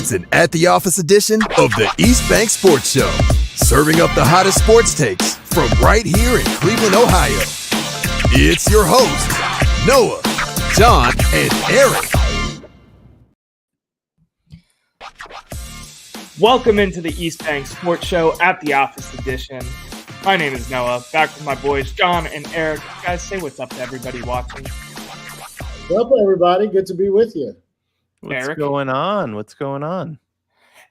It's an At the Office edition of the East Bank Sports Show, serving up the hottest sports takes from right here in Cleveland, Ohio. It's your hosts, Noah, John, and Erik. Welcome into the East Bank Sports Show at the Office edition. My name is Noah, back with my boys John and Erik. Guys, say what's up to everybody watching. What's up, everybody? Good to be with you. What's Erik? going on? What's going on?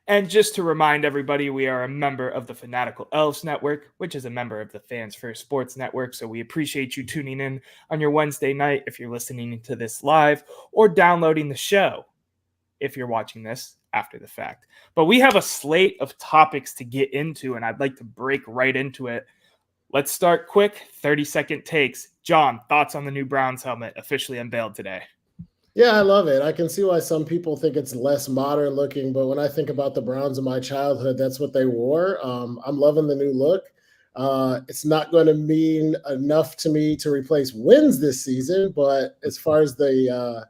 And just to remind everybody, we are a member of the Fanatical Elves Network, which is a member of the Fans First Sports Network. So we appreciate you tuning in on your Wednesday night if you're listening to this live, or downloading the show if you're watching this after the fact. But we have a slate of topics to get into, and I'd like to break right into it. Let's start quick, 30-second takes. John, thoughts on the new Browns helmet officially unveiled today? Yeah, I love it. I can see why some people think it's less modern looking, but when I think about the Browns of my childhood, that's what they wore. I'm loving the new look. It's not going to mean enough to me to replace wins this season, but as far as the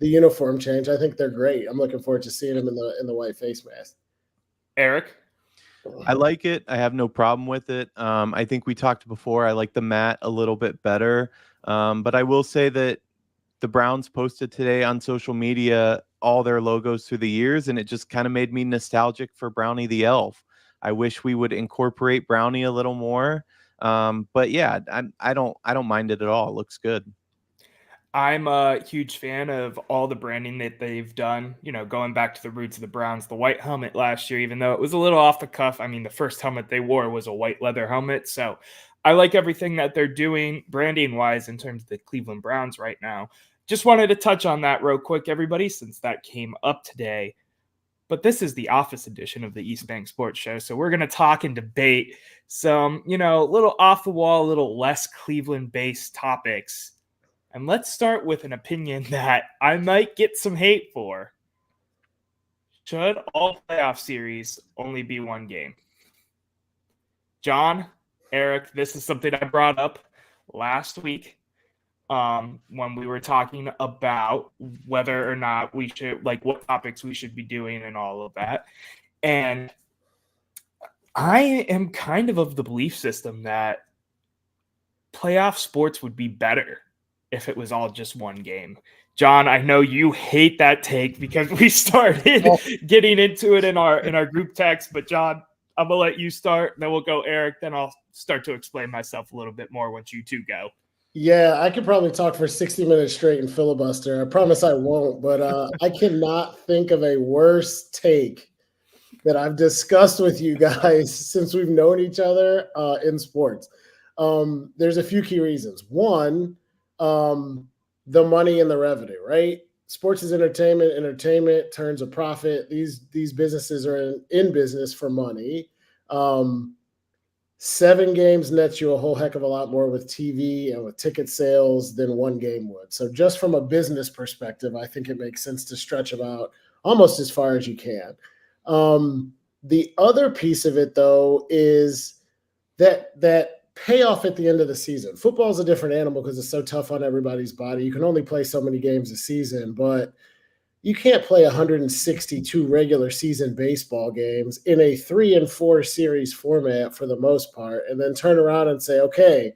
uniform change, I think they're great. I'm looking forward to seeing them in the white face mask. Erik? I like it. I have no problem with it. I think we talked before. I like the matte a little bit better. But I will say that the Browns posted today on social media all their logos through the years, and it just kind of made me nostalgic for Brownie the Elf. I wish we would incorporate Brownie a little more. But yeah, I don't mind it at all. It looks good. I'm a huge fan of all the branding that they've done, going back to the roots of the Browns. The white helmet last year, even though it was a little off the cuff, I mean, the first helmet they wore was a white leather helmet. So I like everything that they're doing branding-wise in terms of the Cleveland Browns right now. Just wanted to touch on that real quick, everybody, since that came up today. But this is the Office edition of the East Bank Sports Show, so we're going to talk and debate some, little off-the-wall, little less Cleveland-based topics. And let's start with an opinion that I might get some hate for. Should all playoff series only be one game? John, Erik, this is something I brought up last week when we were talking about whether or not we should, what topics we should be doing and all of that. And I am kind of the belief system that playoff sports would be better if it was all just one game. John, I know you hate that take because we started getting into it in our group text, but John, I'm going to let you start, then we'll go Erik, then I'll start to explain myself a little bit more once you two go. Yeah, I could probably talk for 60 minutes straight and filibuster. I promise I won't, but I cannot think of a worse take that I've discussed with you guys since we've known each other in sports. There's a few key reasons. One, the money and the revenue, right? Sports is entertainment. Entertainment turns a profit. These businesses are in business for money. 7 games nets you a whole heck of a lot more with TV and with ticket sales than one game would. So just from a business perspective, I think it makes sense to stretch them out almost as far as you can. The other piece of it, though, is that payoff at the end of the season. Football is a different animal because it's so tough on everybody's body. You can only play so many games a season, but you can't play 162 regular season baseball games in a 3 and 4 series format for the most part, and then turn around and say, okay,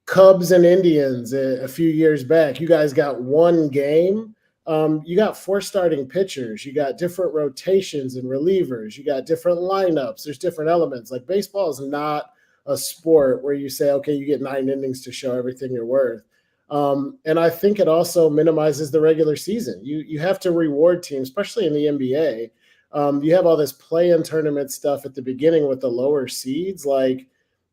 Cubs and Indians a few years back, you guys got one game. You got 4 starting pitchers. You got different rotations and relievers. You got different lineups. There's different elements. Like baseball is not a sport where you say, okay, you get 9 innings to show everything you're worth. And I think it also minimizes the regular season. You have to reward teams, especially in the NBA. You have all this play-in tournament stuff at the beginning with the lower seeds. Like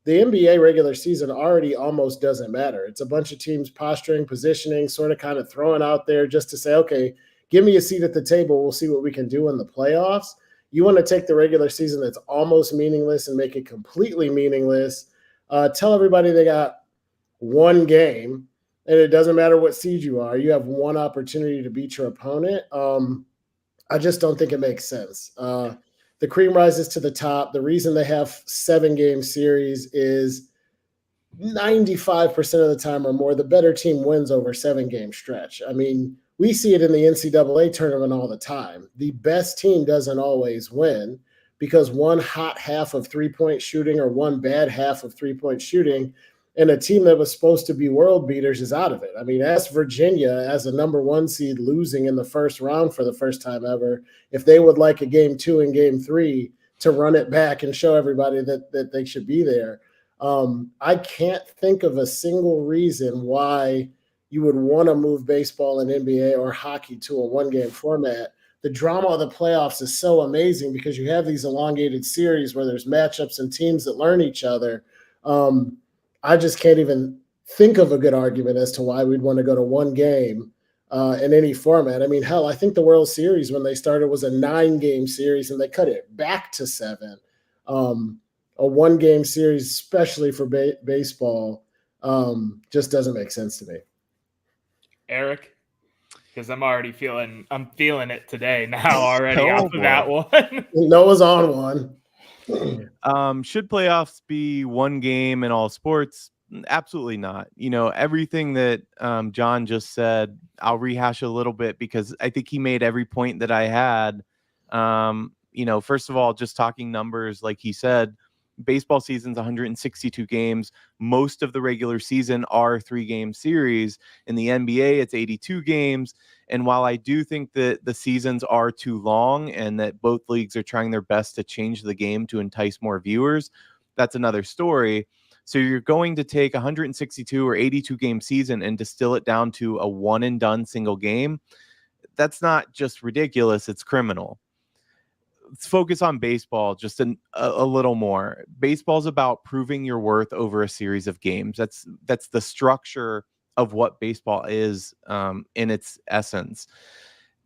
the NBA regular season already almost doesn't matter. It's a bunch of teams posturing, positioning, sort of kind of throwing out there just to say, okay, give me a seat at the table. We'll see what we can do in the playoffs. You want to take the regular season that's almost meaningless and make it completely meaningless. Tell everybody they got one game, and it doesn't matter what seed you are. You have one opportunity to beat your opponent. I just don't think it makes sense. The cream rises to the top. The reason they have 7-game series is 95% of the time or more, the better team wins over 7-game stretch. I mean, we see it in the NCAA tournament all the time. The best team doesn't always win because one hot half of three-point shooting or one bad half of three-point shooting, and a team that was supposed to be world beaters is out of it. I mean, ask Virginia as a number 1 seed losing in the first round for the first time ever, if they would like a game 2 and game 3 to run it back and show everybody that they should be there. I can't think of a single reason why you would want to move baseball and NBA or hockey to a one-game format. The drama of the playoffs is so amazing because you have these elongated series where there's matchups and teams that learn each other. I just can't even think of a good argument as to why we'd want to go to one game in any format. I mean, hell, I think the World Series when they started was a 9-game series and they cut it back to 7. A one-game series, especially for baseball, just doesn't make sense to me. Eric, because I'm feeling it today now already off of that one. Noah's on one. Should playoffs be one game in all sports? Absolutely not. Everything that John just said, I'll rehash a little bit because I think he made every point that I had. First of all, just talking numbers, like he said, baseball season's 162 games. Most of the regular season are 3-game series. In the NBA, it's 82 games. And while I do think that the seasons are too long and that both leagues are trying their best to change the game to entice more viewers, that's another story. So you're going to take 162 or 82 game season and distill it down to a one and done single game. That's not just ridiculous, it's criminal. Let's focus on baseball just a little more. Baseball's about proving your worth over a series of games. That's the structure of what baseball is in its essence.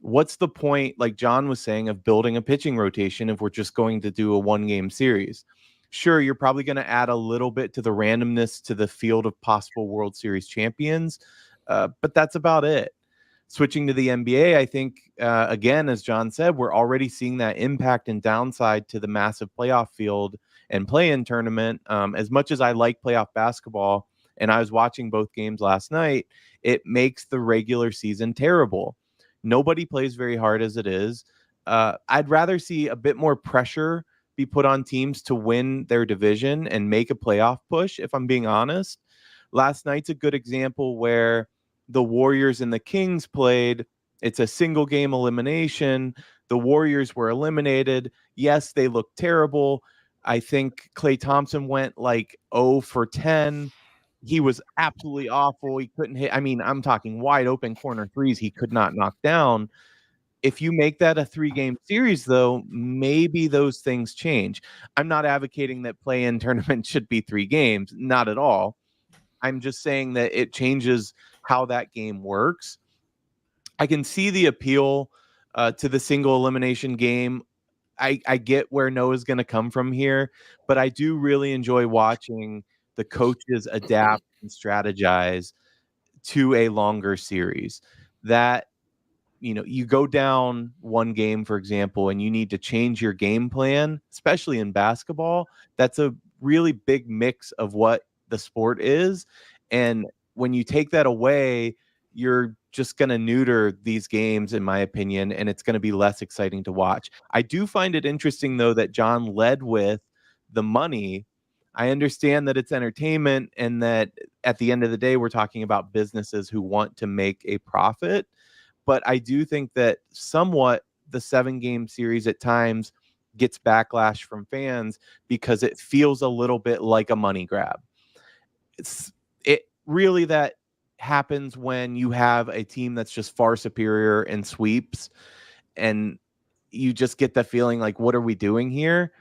What's the point, like John was saying, of building a pitching rotation if we're just going to do a one-game series? Sure, you're probably going to add a little bit to the randomness to the field of possible World Series champions, but that's about it. Switching to the NBA, I think, again, as John said, we're already seeing that impact and downside to the massive playoff field and play-in tournament. As much as I like playoff basketball, and I was watching both games last night, it makes the regular season terrible. Nobody plays very hard as it is. I'd rather see a bit more pressure be put on teams to win their division and make a playoff push, if I'm being honest. Last night's a good example where the Warriors and the Kings played. It's a single game elimination. The Warriors were eliminated. Yes, they looked terrible. I think Klay Thompson went like 0 for 10. He was absolutely awful. He couldn't hit. I mean, I'm talking wide open corner threes he could not knock down. If you make that a 3-game series, though, maybe those things change. I'm not advocating that play-in tournament should be 3 games. Not at all. I'm just saying that it changes how that game works. I can see the appeal to the single elimination game. I get where Noah's going to come from here, but I do really enjoy watching the coaches adapt and strategize to a longer series. That, you go down one game, for example, and you need to change your game plan, especially in basketball. That's a really big mix of what the sport is. And when you take that away, you're just going to neuter these games, in my opinion, and it's going to be less exciting to watch. I do find it interesting, though, that John led with the money. I understand that it's entertainment and that at the end of the day, we're talking about businesses who want to make a profit. But I do think that somewhat the 7-game series at times gets backlash from fans because it feels a little bit like a money grab. It really that happens when you have a team that's just far superior and sweeps, and you just get the feeling like, what are we doing here?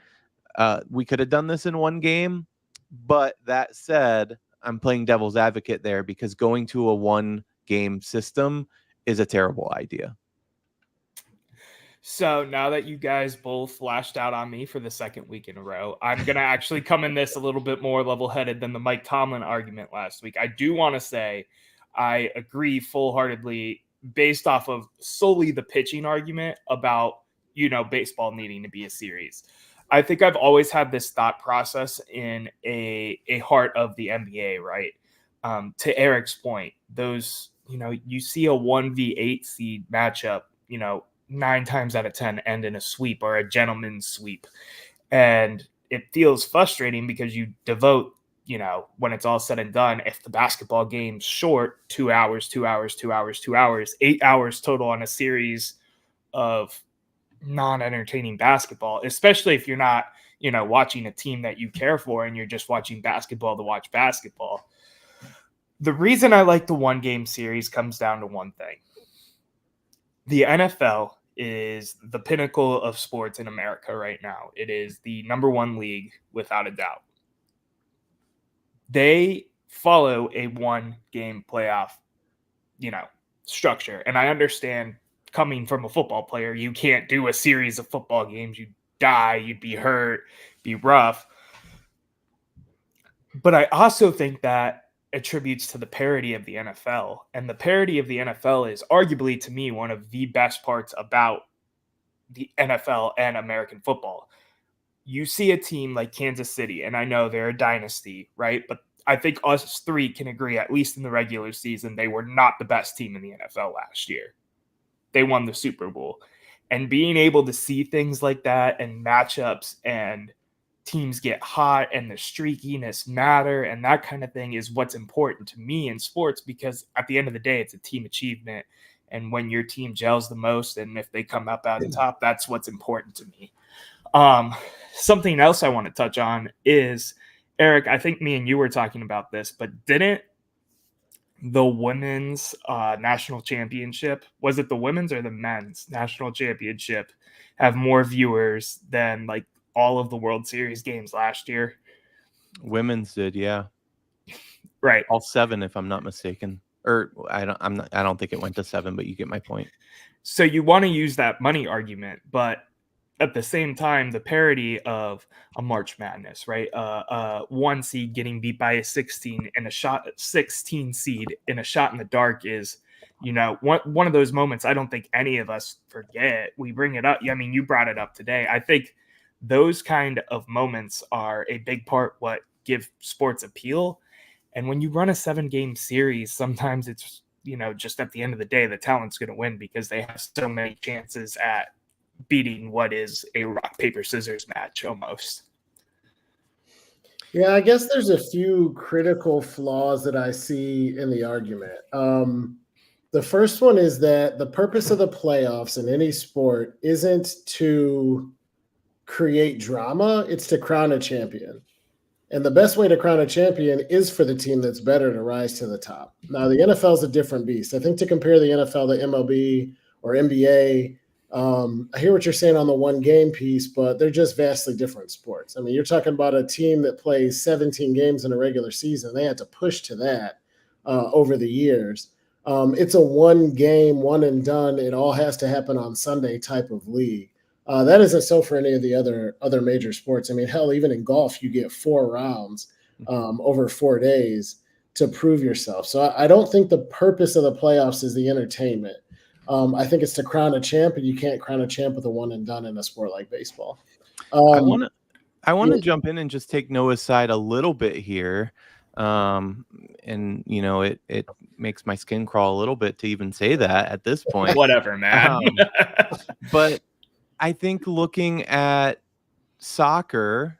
We could have done this in one game, but that said, I'm playing devil's advocate there because going to a 1-game system is a terrible idea. So now that you guys both lashed out on me for the second week in a row, I'm going to actually come in this a little bit more level-headed than the Mike Tomlin argument last week. I do want to say I agree full-heartedly based off of solely the pitching argument about, baseball needing to be a series. I think I've always had this thought process in a heart of the NBA, right? To Eric's point, those you see a 1v8 seed matchup, 9 times out of 10 end in a sweep or a gentleman's sweep. And it feels frustrating because you devote, when it's all said and done, if the basketball game's short, 2 hours, 2 hours, 2 hours, 2 hours, 8 hours total on a series of non-entertaining basketball, especially if you're not, watching a team that you care for and you're just watching basketball to watch basketball. The reason I like the 1-game series comes down to one thing. The NFL is the pinnacle of sports in America right now. It is the number 1 league without a doubt. They follow a 1-game playoff, structure. And I understand, coming from a football player, you can't do a series of football games. You'd die, you'd be hurt, be rough. But I also think that attributes to the parity of the NFL. And the parity of the NFL is arguably, to me, one of the best parts about the NFL and American football. You see a team like Kansas City, and I know they're a dynasty, right? But I think us three can agree, at least in the regular season, they were not the best team in the NFL last year. They won the Super Bowl. And being able to see things like that and matchups and teams get hot and the streakiness matter and that kind of thing is what's important to me in sports, because at the end of the day, it's a team achievement. And when your team gels the most and if they come up out the top, that's what's important to me. Something else I want to touch on is, Eric, I think me and you were talking about this, but didn't the women's national championship, was it the women's or the men's national championship, have more viewers than like all of the World Series games last year? Women's did, yeah. Right. All 7, if I'm not mistaken. Or I don't think it went to 7, but you get my point. So you want to use that money argument, but at the same time, the parity of a March Madness, right? 1 seed getting beat by a 16 seed in a shot in the dark is, one of those moments I don't think any of us forget. We bring it up. I mean, you brought it up today. I think those kind of moments are a big part what give sports appeal. And when you run a 7-game series, sometimes it's, just at the end of the day, the talent's going to win because they have so many chances at beating what is a rock, paper, scissors match almost. Yeah, I guess there's a few critical flaws that I see in the argument. The first one is that the purpose of the playoffs in any sport isn't to create drama, it's to crown a champion. And the best way to crown a champion is for the team that's better to rise to the top. Now, the NFL is a different beast. I think to compare the NFL to MLB or NBA, I hear what you're saying on the 1-game piece, but they're just vastly different sports. I mean, you're talking about a team that plays 17 games in a regular season. They had to push to that over the years. It's a 1-game, one and done. It all has to happen on Sunday type of league. That isn't so for any of the other major sports. I mean, hell, even in golf, you get 4 rounds over 4 days to prove yourself. So I don't think the purpose of the playoffs is the entertainment. I think it's to crown a champ, and you can't crown a champ with a one and done in a sport like baseball. I want to jump in and just take Noah's side a little bit here. And it makes my skin crawl a little bit to even say that at this point. Whatever, man. But I think looking at soccer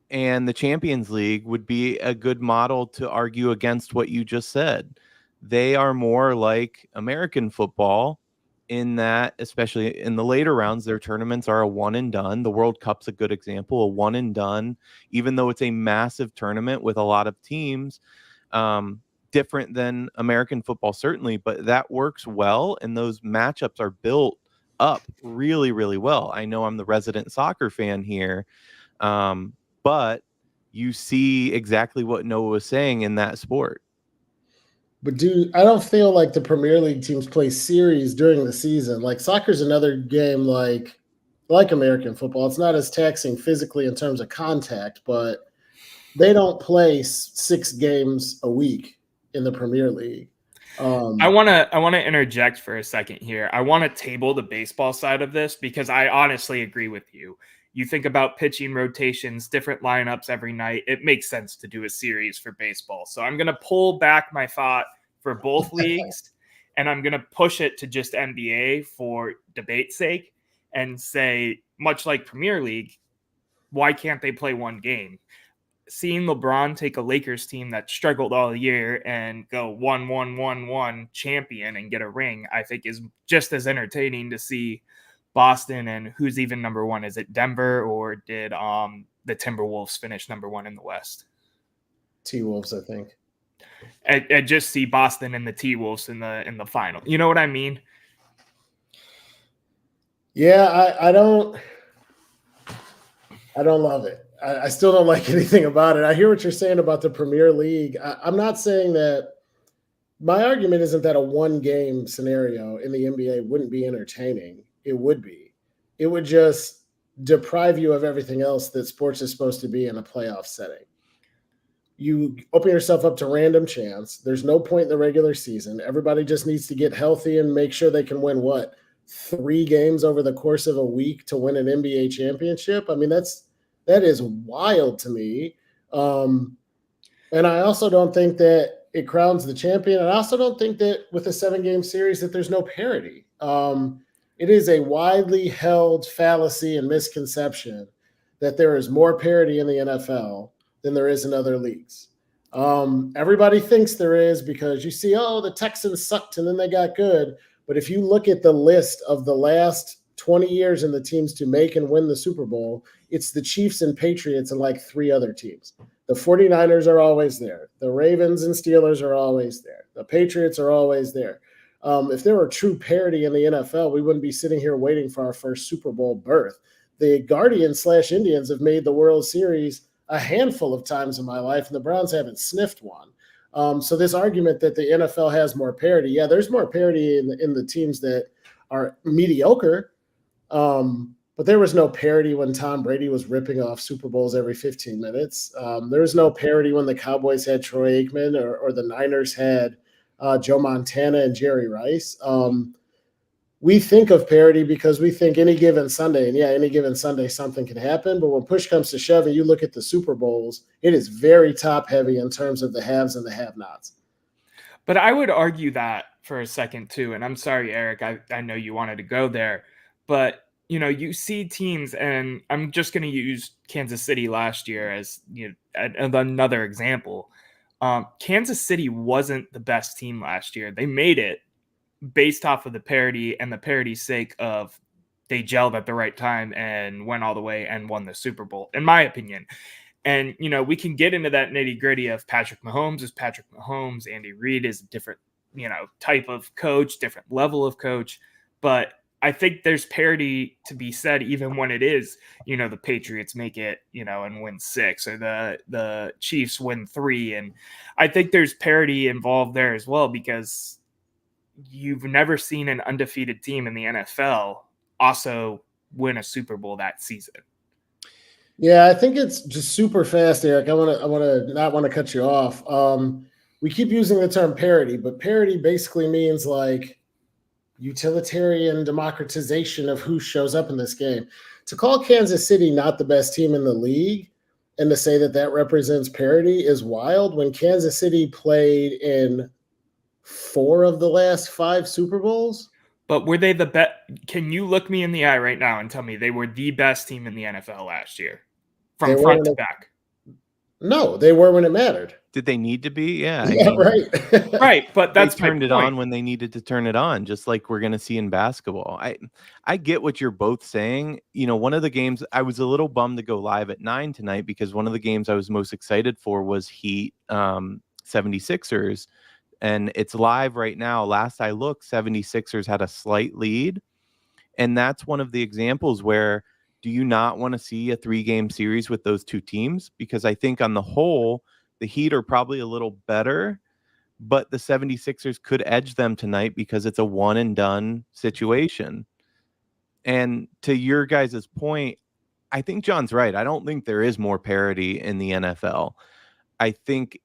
and the Champions League would be a good model to argue against what you just said. They are more like American football in that, especially in the later rounds, their tournaments are a one and done. The World Cup's a good example, a one and done, even though it's a massive tournament with a lot of teams, different than American football, certainly, but that works well. And those matchups are built up really, really well. I know I'm the resident soccer fan here, but you see exactly what Noah was saying in that sport. But I don't feel like the Premier League teams play series during the season. Like soccer's another game like American football. It's not as taxing physically in terms of contact, but they don't play 6 games a week in the Premier League. I want to interject for a second here. I want to table the baseball side of this because I honestly agree with you. You think about pitching rotations, different lineups every night. It makes sense to do a series for baseball. So I'm going to pull back my thought for both leagues, and I'm going to push it to just NBA for debate's sake and say, much like Premier League, why can't they play one game? Seeing LeBron take a Lakers team that struggled all year and go 1-1-1-1 champion and get a ring, I think is just as entertaining to see Boston and who's even number one. Is it Denver, or did the Timberwolves finish number one in the West? T-Wolves, I think. I just see Boston and the T-Wolves in the final. You know what I mean? Yeah, I don't love it. I still don't like anything about it. I hear what you're saying about the Premier League. I'm not saying that. My argument isn't that a one-game scenario in the NBA wouldn't be entertaining. It would be. It would just deprive you of everything else that sports is supposed to be in a playoff setting. You open yourself up to random chance. There's no point in the regular season. Everybody just needs to get healthy and make sure they can win 3 games over the course of a week to win an NBA championship. I mean, that is wild to me. And I also don't think that it crowns the champion. And I also don't think that with a 7-game series that there's no parity. It is a widely held fallacy and misconception that there is more parity in the NFL than there is in other leagues. Everybody thinks there is because you see, the Texans sucked and then they got good. But if you look at the list of the last 20 years and the teams to make and win the Super Bowl, it's the Chiefs and Patriots and like 3 other teams. The 49ers are always there. The Ravens and Steelers are always there. The Patriots are always there. If there were true parity in the NFL, we wouldn't be sitting here waiting for our first Super Bowl berth. The Guardians/Indians have made the World Series a handful of times in my life, and the Browns haven't sniffed one. So this argument that the NFL has more parity, yeah, there's more parity in the teams that are mediocre. But there was no parity when Tom Brady was ripping off Super Bowls every 15 minutes. There was no parity when the Cowboys had Troy Aikman or the Niners had Joe Montana and Jerry Rice. We think of parity because we think any given Sunday, and any given Sunday something can happen. But when push comes to shove and you look at the Super Bowls, it is very top heavy in terms of the haves and the have-nots. But I would argue that for a second too. And I'm sorry, Eric, I know you wanted to go there, but you see teams, and I'm just going to use Kansas City last year as another example. Kansas City wasn't the best team last year. They made it based off of the parity and the parity's sake of they gelled at the right time and went all the way and won the Super Bowl, in my opinion. And, we can get into that nitty gritty of Patrick Mahomes is Patrick Mahomes. Andy Reid is a different, type of coach, different level of coach. But I think there's parity to be said, even when it is, the Patriots make it, and win 6, or the Chiefs win 3. And I think there's parity involved there as well, because you've never seen an undefeated team in the NFL also win a Super Bowl that season. Yeah, I think it's just super fast, Eric. I want to not want to cut you off. We keep using the term parity, but parity basically means like utilitarian democratization of who shows up in this game. To call Kansas City not the best team in the league and to say that represents parity is wild, when Kansas City played in 4 of the last 5 Super Bowls. But were they the best? Can you look me in the eye right now and tell me they were the best team in the NFL last year from front to back? No, they were when it mattered. Did they need to be? Yeah, right. Right, but that's they turned it on when they needed to turn it on, just like we're going to see in basketball. I get what you're both saying. One of the games, I was a little bummed to go live at 9 tonight because one of the games I was most excited for was Heat 76ers. And it's live right now. Last I looked, 76ers had a slight lead. And that's one of the examples where, do you not want to see a 3-game series with those 2 teams? Because I think on the whole, the Heat are probably a little better, but the 76ers could edge them tonight because it's a one and done situation. And to your guys' point, I think John's right. I don't think there is more parity in the NFL. I think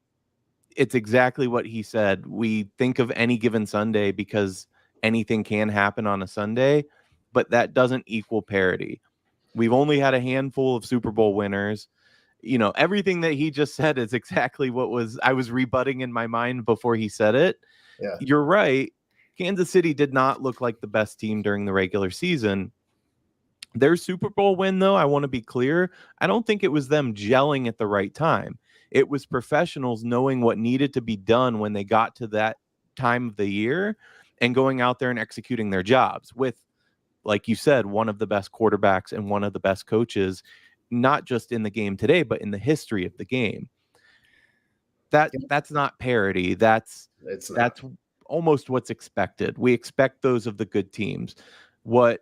it's exactly what he said. We think of any given Sunday because anything can happen on a Sunday, but that doesn't equal parity. We've only had a handful of Super Bowl winners, everything that he just said is exactly what I was rebutting in my mind before he said it. Yeah. You're right. Kansas City did not look like the best team during the regular season. Their Super Bowl win, though, I want to be clear, I don't think it was them gelling at the right time. It was professionals knowing what needed to be done when they got to that time of the year and going out there and executing their jobs with, like you said, one of the best quarterbacks and one of the best coaches, not just in the game today, but in the history of the game. That's not parity. That's almost what's expected. We expect those of the good teams. What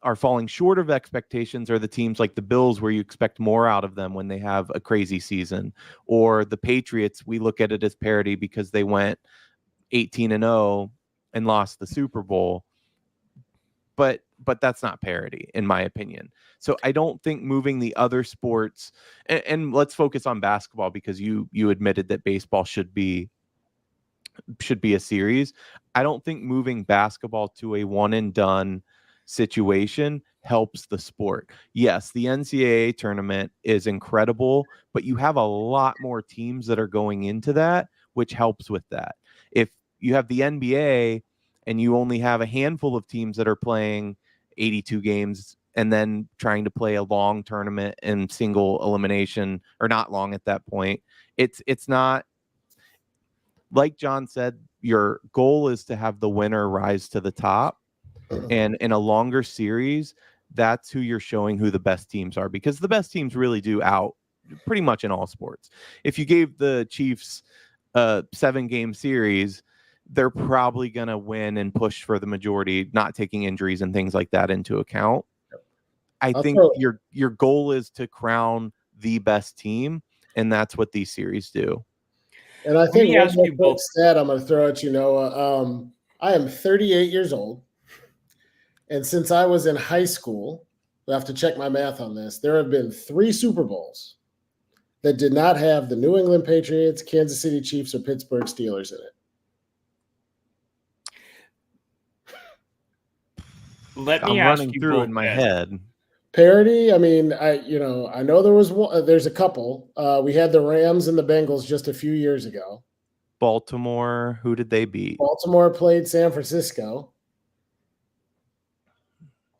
are falling short of expectations are the teams like the Bills, where you expect more out of them when they have a crazy season, or the Patriots. We look at it as parity because they went 18-0 and lost the Super Bowl. But that's not parity, in my opinion. So I don't think moving the other sports, and let's focus on basketball because you admitted that baseball should be a series. I don't think moving basketball to a one and done situation helps the sport. Yes, the NCAA tournament is incredible, but you have a lot more teams that are going into that, which helps with that. If you have the NBA and you only have a handful of teams that are playing 82 games and then trying to play a long tournament in single elimination, or not long at that point, it's not, like John said, your goal is to have the winner rise to the top. And in a longer series, that's who you're showing who the best teams are, because the best teams really do out pretty much in all sports. If you gave the Chiefs a 7-game series, they're probably going to win and push for the majority, not taking injuries and things like that into account. I think your goal is to crown the best team, and that's what these series do. And I think one more quick stat I'm going to throw at you, Noah. I am 38 years old. And since I was in high school, I have to check my math on this, there have been 3 Super Bowls that did not have the New England Patriots, Kansas City Chiefs, or Pittsburgh Steelers in it. I'm running through in my head. Parity, I mean, I know there was one, there's a couple. We had the Rams and the Bengals just a few years ago. Baltimore, who did they beat? Baltimore played San Francisco.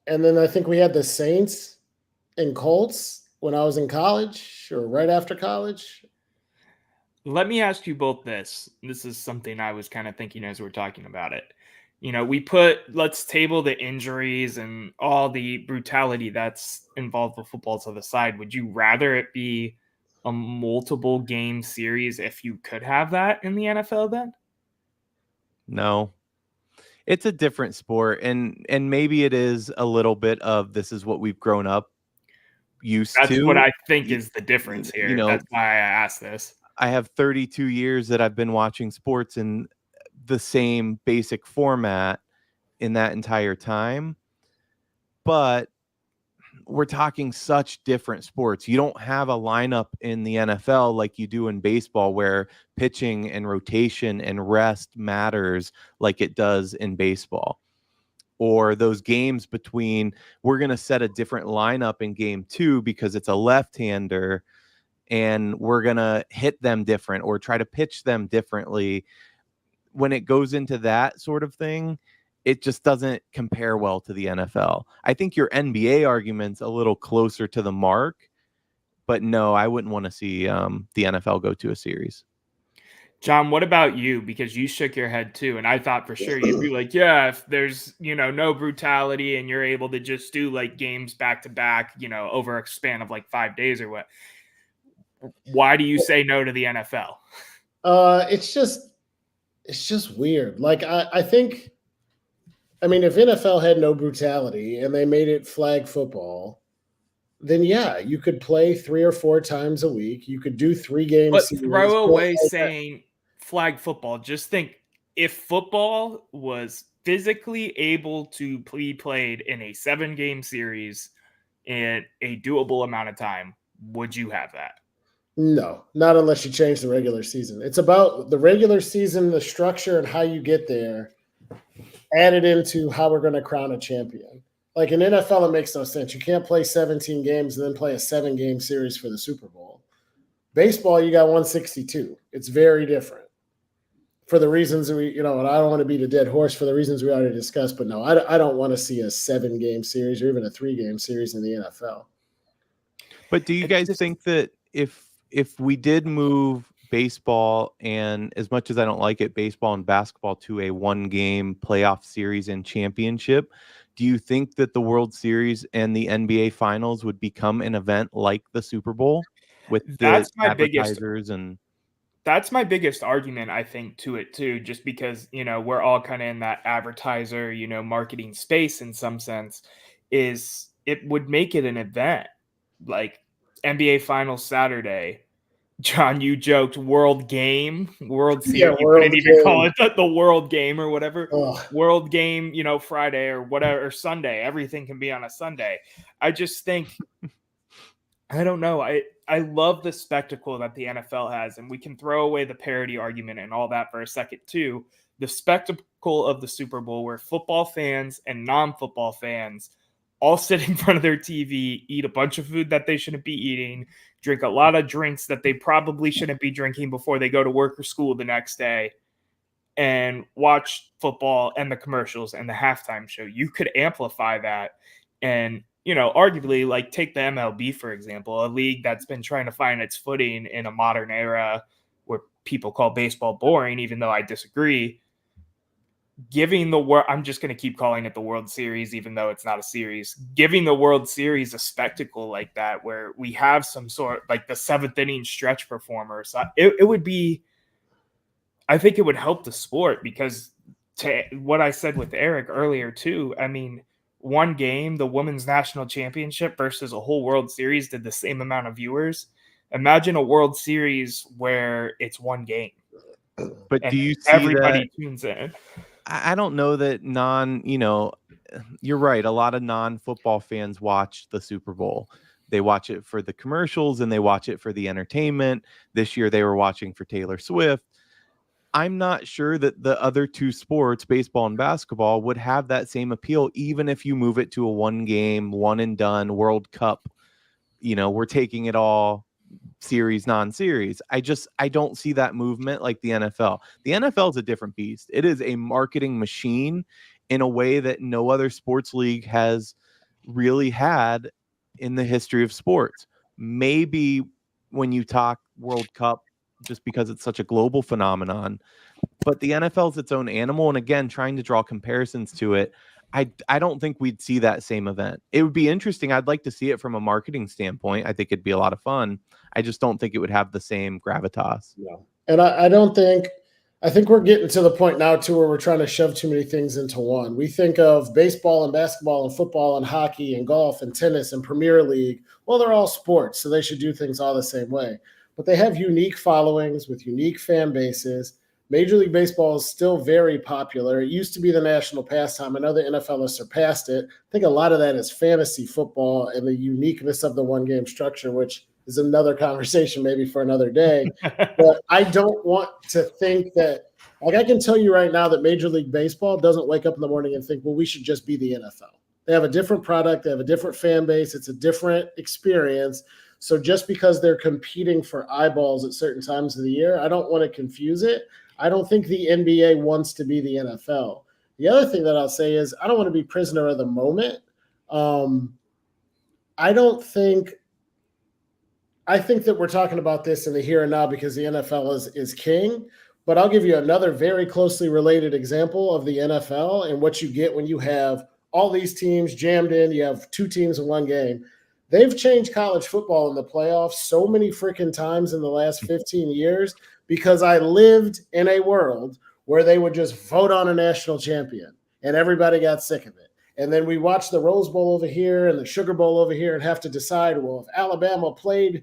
And then I think we had the Saints and Colts when I was in college, or right after college. Let me ask you both this. This is something I was kind of thinking as we're talking about it. Let's table the injuries and all the brutality that's involved with football to the side. Would you rather it be a multiple game series if you could have that in the NFL then? No. It's a different sport, and maybe it is a little bit of this is what we've grown up used to. That's what I think is the difference here. That's why I asked this. I have 32 years that I've been watching sports in the same basic format in that entire time, but we're talking such different sports. You don't have a lineup in the NFL like you do in baseball, where pitching and rotation and rest matters like it does in baseball. Or those games between, we're going to set a different lineup in game 2 because it's a left-hander and we're going to hit them different or try to pitch them differently. When it goes into that sort of thing, it just doesn't compare well to the NFL. I think your NBA argument's a little closer to the mark, but no, I wouldn't want to see the NFL go to a series. John, what about you? Because you shook your head too, and I thought for sure you'd be like, yeah, if there's, no brutality and you're able to just do like games back to back, over a span of like 5 days or what. Why do you say no to the NFL? It's just weird. Like, I think, if NFL had no brutality and they made it flag football, then yeah, you could play 3 or 4 times a week. You could do 3 games. But throw away saying flag football. Just think, if football was physically able to be played in a 7-game series in a doable amount of time, would you have that? No, not unless you change the regular season. It's about the regular season, the structure, and how you get there, added into how we're going to crown a champion. Like in NFL, it makes no sense. You can't play 17 games and then play a 7-game series for the Super Bowl. Baseball, you got 162. It's very different for the reasons and I don't want to beat a dead horse for the reasons we already discussed, but no, I don't want to see a 7-game series or even a 3-game series in the NFL. But do you guys think that if we did move baseball, and as much as I don't like it, baseball and basketball to a 1-game playoff series and championship, do you think that the World Series and the NBA Finals would become an event like the Super Bowl with the advertisers? That's my biggest argument, I think, to it too, just because, we're all kind of in that advertiser, marketing space in some sense, is it would make it an event. Like NBA Finals Saturday. John, you joked World Series. You couldn't even call it the World Game or whatever. Ugh. World Game, Friday or whatever, or Sunday. Everything can be on a Sunday. I just think, I don't know. I love the spectacle that the NFL has, and we can throw away the parody argument and all that for a second too. The spectacle of the Super Bowl, where football fans and non-football fans all sit in front of their TV, eat a bunch of food that they shouldn't be eating, drink a lot of drinks that they probably shouldn't be drinking before they go to work or school the next day, and watch football and the commercials and the halftime show. You could amplify that and, arguably, like, take the MLB, for example, a league that's been trying to find its footing in a modern era where people call baseball boring, even though I disagree. Giving I'm just going to keep calling it the World Series, even though it's not a series. Giving the World Series a spectacle like that, where we have some sort, like the 7th inning stretch performer. So it would be, I think it would help the sport, because to what I said with Erik earlier too, I mean, one game, the Women's National Championship versus a whole World Series did the same amount of viewers. Imagine a World Series where it's one game. But do you see everybody tunes in? I don't know that you're right. A lot of non-football fans watch the Super Bowl. They watch it for the commercials and they watch it for the entertainment. This year they were watching for Taylor Swift. I'm not sure that the other two sports, baseball and basketball, would have that same appeal, even if you move it to a 1-game, one and done World Cup. We're taking it all series, non-series. I don't see that movement like the NFL. The NFL is a different beast. It is a marketing machine in a way that no other sports league has really had in the history of sports. Maybe when you talk World Cup, just because it's such a global phenomenon, but the NFL is its own animal. And again, trying to draw comparisons to it, I don't think we'd see that same event. It would be interesting. I'd like to see it from a marketing standpoint. I think it'd be a lot of fun. I just don't think it would have the same gravitas. Yeah. And I think we're getting to the point now too where we're trying to shove too many things into one. We think of baseball and basketball and football and hockey and golf and tennis and Premier League. Well, they're all sports, so they should do things all the same way. But they have unique followings with unique fan bases. Major League Baseball is still very popular. It used to be the national pastime. I know the NFL has surpassed it. I think a lot of that is fantasy football and the uniqueness of the 1-game structure, which is another conversation maybe for another day. But I don't want to think that, like, I can tell you right now that Major League Baseball doesn't wake up in the morning and think, well, we should just be the NFL. They have a different product. They have a different fan base. It's a different experience. So just because they're competing for eyeballs at certain times of the year, I don't want to confuse it. I don't think the NBA wants to be the NFL. The other thing that I'll say is I don't want to be prisoner of the moment. I think that we're talking about this in the here and now because the NFL is king. But I'll give you another very closely related example of the NFL and what you get when you have all these teams jammed in. You have 2 teams in 1 game. They've changed college football in the playoffs so many freaking times in the last 15 years because I lived in a world where they would just vote on a national champion and everybody got sick of it. And then we watched the Rose Bowl over here and the Sugar Bowl over here and have to decide, well, if Alabama played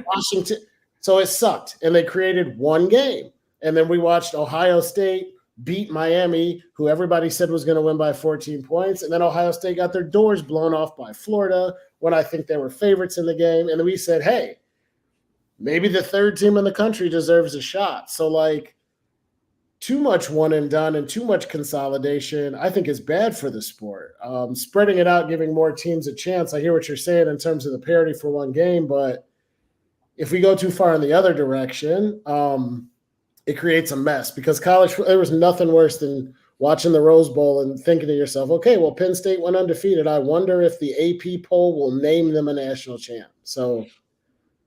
Washington, so it sucked. And they created 1 game. And then we watched Ohio State beat Miami, who everybody said was going to win by 14 points. And then Ohio State got their doors blown off by Florida when I think they were favorites in the game. And then we said, hey, maybe the 3rd team in the country deserves a shot. So, like, too much one and done and too much consolidation, I think, is bad for the sport. Spreading it out, giving more teams a chance. I hear what you're saying in terms of the parity for one game, but if we go too far in the other direction, it creates a mess, because there was nothing worse than watching the Rose Bowl and thinking to yourself, okay, well, Penn State went undefeated. I wonder if the AP poll will name them a national champ. So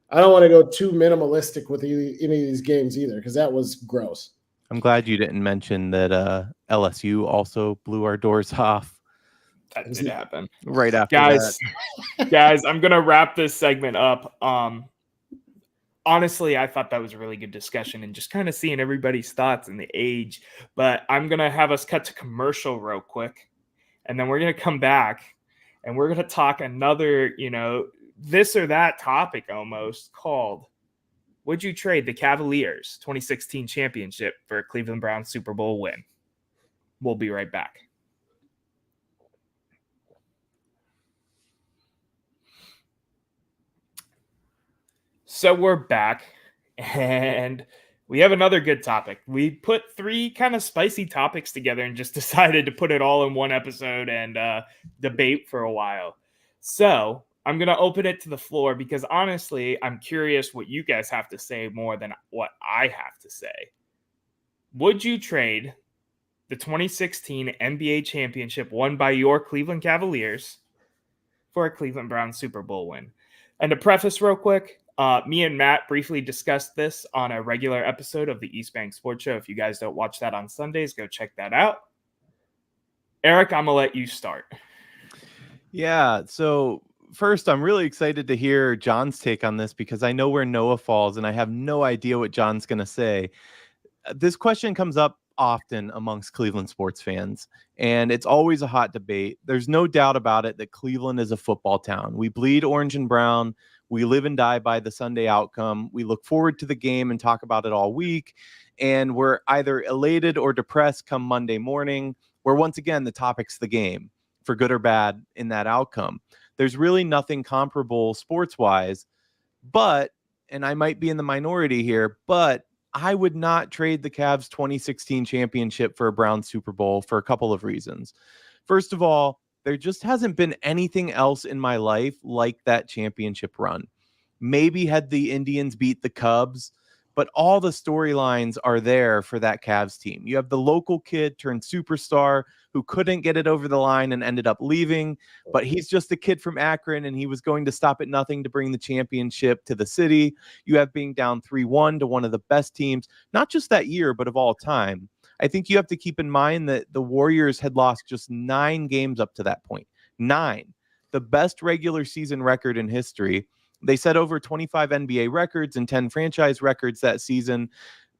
I don't want to go too minimalistic with any of these games either, because that was gross. I'm glad you didn't mention that LSU also blew our doors off. That did happen. Right after guys, that. Guys, I'm going to wrap this segment up. Honestly, I thought that was a really good discussion and just kind of seeing everybody's thoughts and the age. But I'm going to have us cut to commercial real quick. And then we're going to come back and we're going to talk another, this or that topic almost called, would you trade the Cavaliers 2016 championship for a Cleveland Browns Super Bowl win? We'll be right back. So we're back, and we have another good topic. We put 3 kind of spicy topics together and just decided to put it all in one episode and debate for a while. So I'm going to open it to the floor because, honestly, I'm curious what you guys have to say more than what I have to say. Would you trade the 2016 NBA championship won by your Cleveland Cavaliers for a Cleveland Browns Super Bowl win? And to preface real quick, me and Matt briefly discussed this on a regular episode of the East Bank Sports Show. If you guys don't watch that on Sundays, go check that out. Erik, I'm going to let you start. Yeah, so first, I'm really excited to hear John's take on this because I know where Noah falls and I have no idea what John's going to say. This question comes up often amongst Cleveland sports fans, and it's always a hot debate. There's no doubt about it that Cleveland is a football town. We bleed orange and brown. We live and die by the Sunday outcome. We look forward to the game and talk about it all week. And we're either elated or depressed come Monday morning, where once again, the topic's the game, for good or bad in that outcome. There's really nothing comparable sports-wise, but, and I might be in the minority here, but I would not trade the Cavs 2016 championship for a Browns Super Bowl for a couple of reasons. First of all, there just hasn't been anything else in my life like that championship run. Maybe had the Indians beat the Cubs, but all the storylines are there for that Cavs team. You have the local kid turned superstar who couldn't get it over the line and ended up leaving, but he's just a kid from Akron and he was going to stop at nothing to bring the championship to the city. You have being down 3-1 to one of the best teams, not just that year, but of all time. I think you have to keep in mind that the Warriors had lost just 9 games up to that point. 9. The best regular season record in history. They set over 25 NBA records and 10 franchise records that season.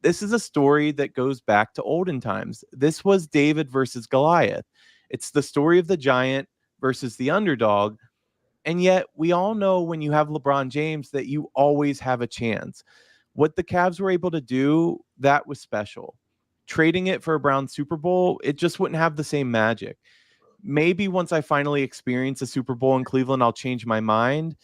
This is a story that goes back to olden times. This was David versus Goliath. It's the story of the giant versus the underdog. And yet we all know when you have LeBron James that you always have a chance. What the Cavs were able to do, that was special. Trading it for a Browns Super Bowl, it just wouldn't have the same magic. Maybe once I finally experience a Super Bowl in Cleveland, I'll change my mind.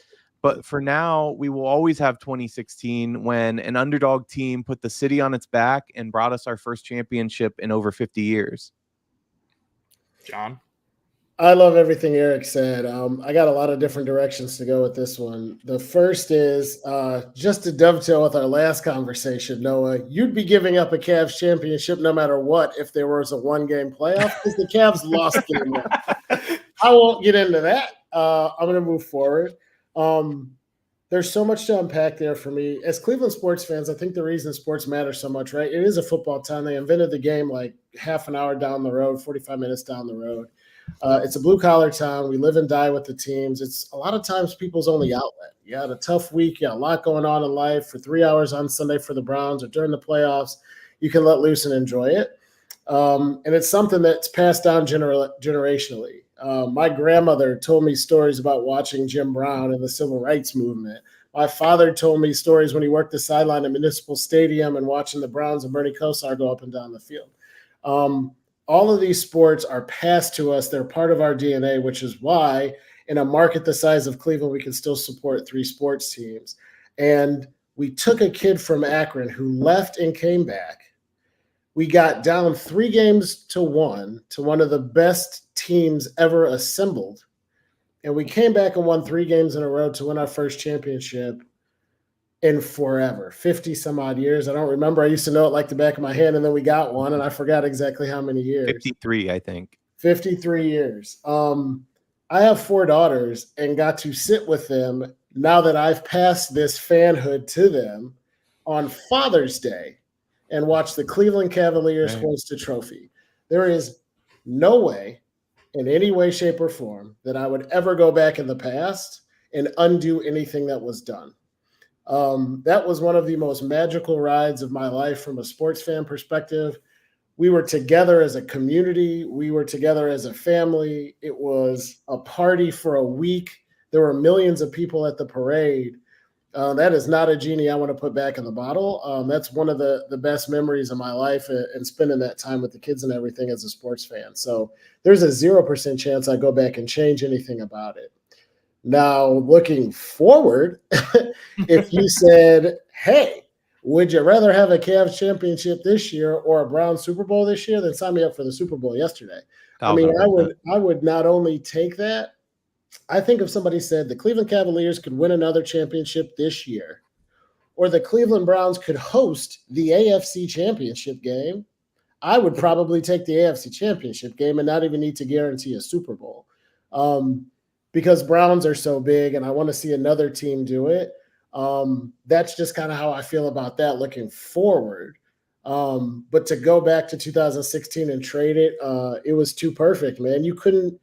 But for now, we will always have 2016 when an underdog team put the city on its back and brought us our first championship in over 50 years. John? I love everything Erik said. I got a lot of different directions to go with this one. The first is just to dovetail with our last conversation, Noah, you'd be giving up a Cavs championship no matter what if there was a 1-game playoff because the Cavs lost game 1. I won't get into that. I'm going to move forward. There's so much to unpack there for me. As Cleveland sports fans, I think the reason sports matter so much, right? It is a football town. They invented the game like half an hour down the road, 45 minutes down the road. It's a blue-collar town. We live and die with the teams. It's a lot of times people's only outlet. You had a tough week. You had a lot going on in life. For 3 hours on Sunday for the Browns or during the playoffs, you can let loose and enjoy it. And it's something that's passed down generationally. My grandmother told me stories about watching Jim Brown and the civil rights movement. My father told me stories when he worked the sideline at Municipal Stadium and watching the Browns and Bernie Kosar go up and down the field. All of these sports are passed to us. They're part of our DNA, which is why in a market the size of Cleveland, we can still support 3 sports teams. And we took a kid from Akron who left and came back, We got down 3-1 to one of the best teams ever assembled. And we came back and won 3 games in a row to win our first championship in forever, 50 some odd years. I don't remember. I used to know it like the back of my hand, and then we got one, and I forgot exactly how many years. 53, I think. 53 years. I have 4 daughters and got to sit with them now that I've passed this fanhood to them on Father's Day and watch the Cleveland Cavaliers hoist a trophy. There is no way, in any way, shape, or form, that I would ever go back in the past and undo anything that was done. That was one of the most magical rides of my life from a sports fan perspective. We were together as a community. We were together as a family. It was a party for a week. There were millions of people at the parade. That is not a genie I want to put back in the bottle. That's one of the best memories of my life, and spending that time with the kids and everything as a sports fan. So there's a 0% chance I go back and change anything about it. Now, looking forward, if you said, hey, would you rather have a Cavs championship this year or a Browns Super Bowl this year? Then sign me up for the Super Bowl yesterday. I mean, I would not only take that. I think if somebody said the Cleveland Cavaliers could win another championship this year, or the Cleveland Browns could host the AFC championship game, I would probably take the AFC championship game and not even need to guarantee a Super Bowl. Because Browns are so big and I want to see another team do it. That's just kind of how I feel about that looking forward. But to go back to 2016 and trade it, it was too perfect, man. You couldn't,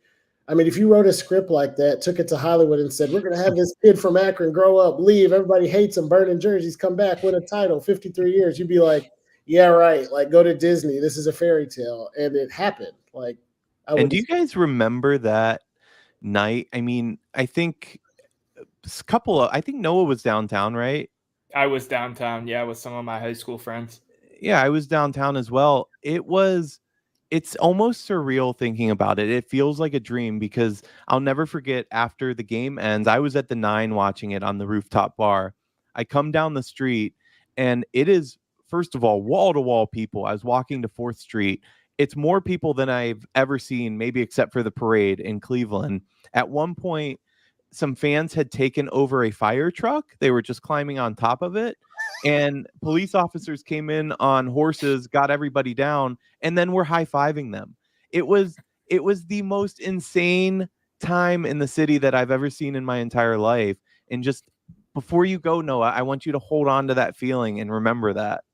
I mean, if you wrote a script like that, took it to Hollywood and said, we're going to have this kid from Akron grow up, leave, everybody hates him, burning jerseys, come back, win a title, 53 years, you'd be like, yeah, right. Like, go to Disney. This is a fairy tale. And it happened. Like, And do you guys remember that night? I mean, I think I think Noah was downtown, right? I was downtown, yeah, with some of my high school friends. Yeah, I was downtown as well. It's almost surreal thinking about it. It feels like a dream because I'll never forget after the game ends, I was at the 9 watching it on the rooftop bar. I come down the street and it is, first of all, wall to wall people. I was walking to 4th Street. It's more people than I've ever seen, maybe except for the parade in Cleveland. At one point, some fans had taken over a fire truck. They were just climbing on top of it. And police officers came in on horses, got everybody down, and then were high-fiving them. It was the most insane time in the city that I've ever seen in my entire life. And just before you go, Noah, I want you to hold on to that feeling and remember that.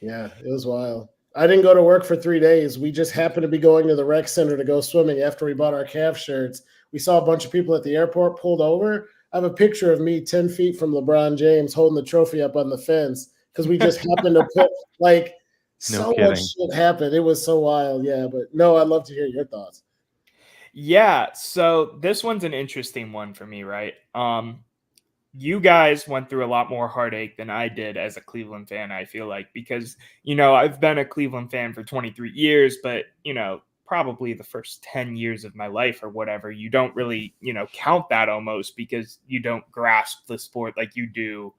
Yeah, it was wild. I didn't go to work for 3 days. We just happened to be going to the rec center to go swimming after we bought our Cavs shirts. We saw a bunch of people at the airport pulled over. I have a picture of me 10 feet from LeBron James holding the trophy up on the fence because we just happened to put, like, so much shit happened. It was so wild. Yeah, but no, I'd love to hear your thoughts. Yeah, so this one's an interesting one for me, right? You guys went through a lot more heartache than I did as a Cleveland fan, I feel like, because, I've been a Cleveland fan for 23 years, but, probably the first 10 years of my life or whatever, you don't really, count that almost because you don't grasp the sport like you do,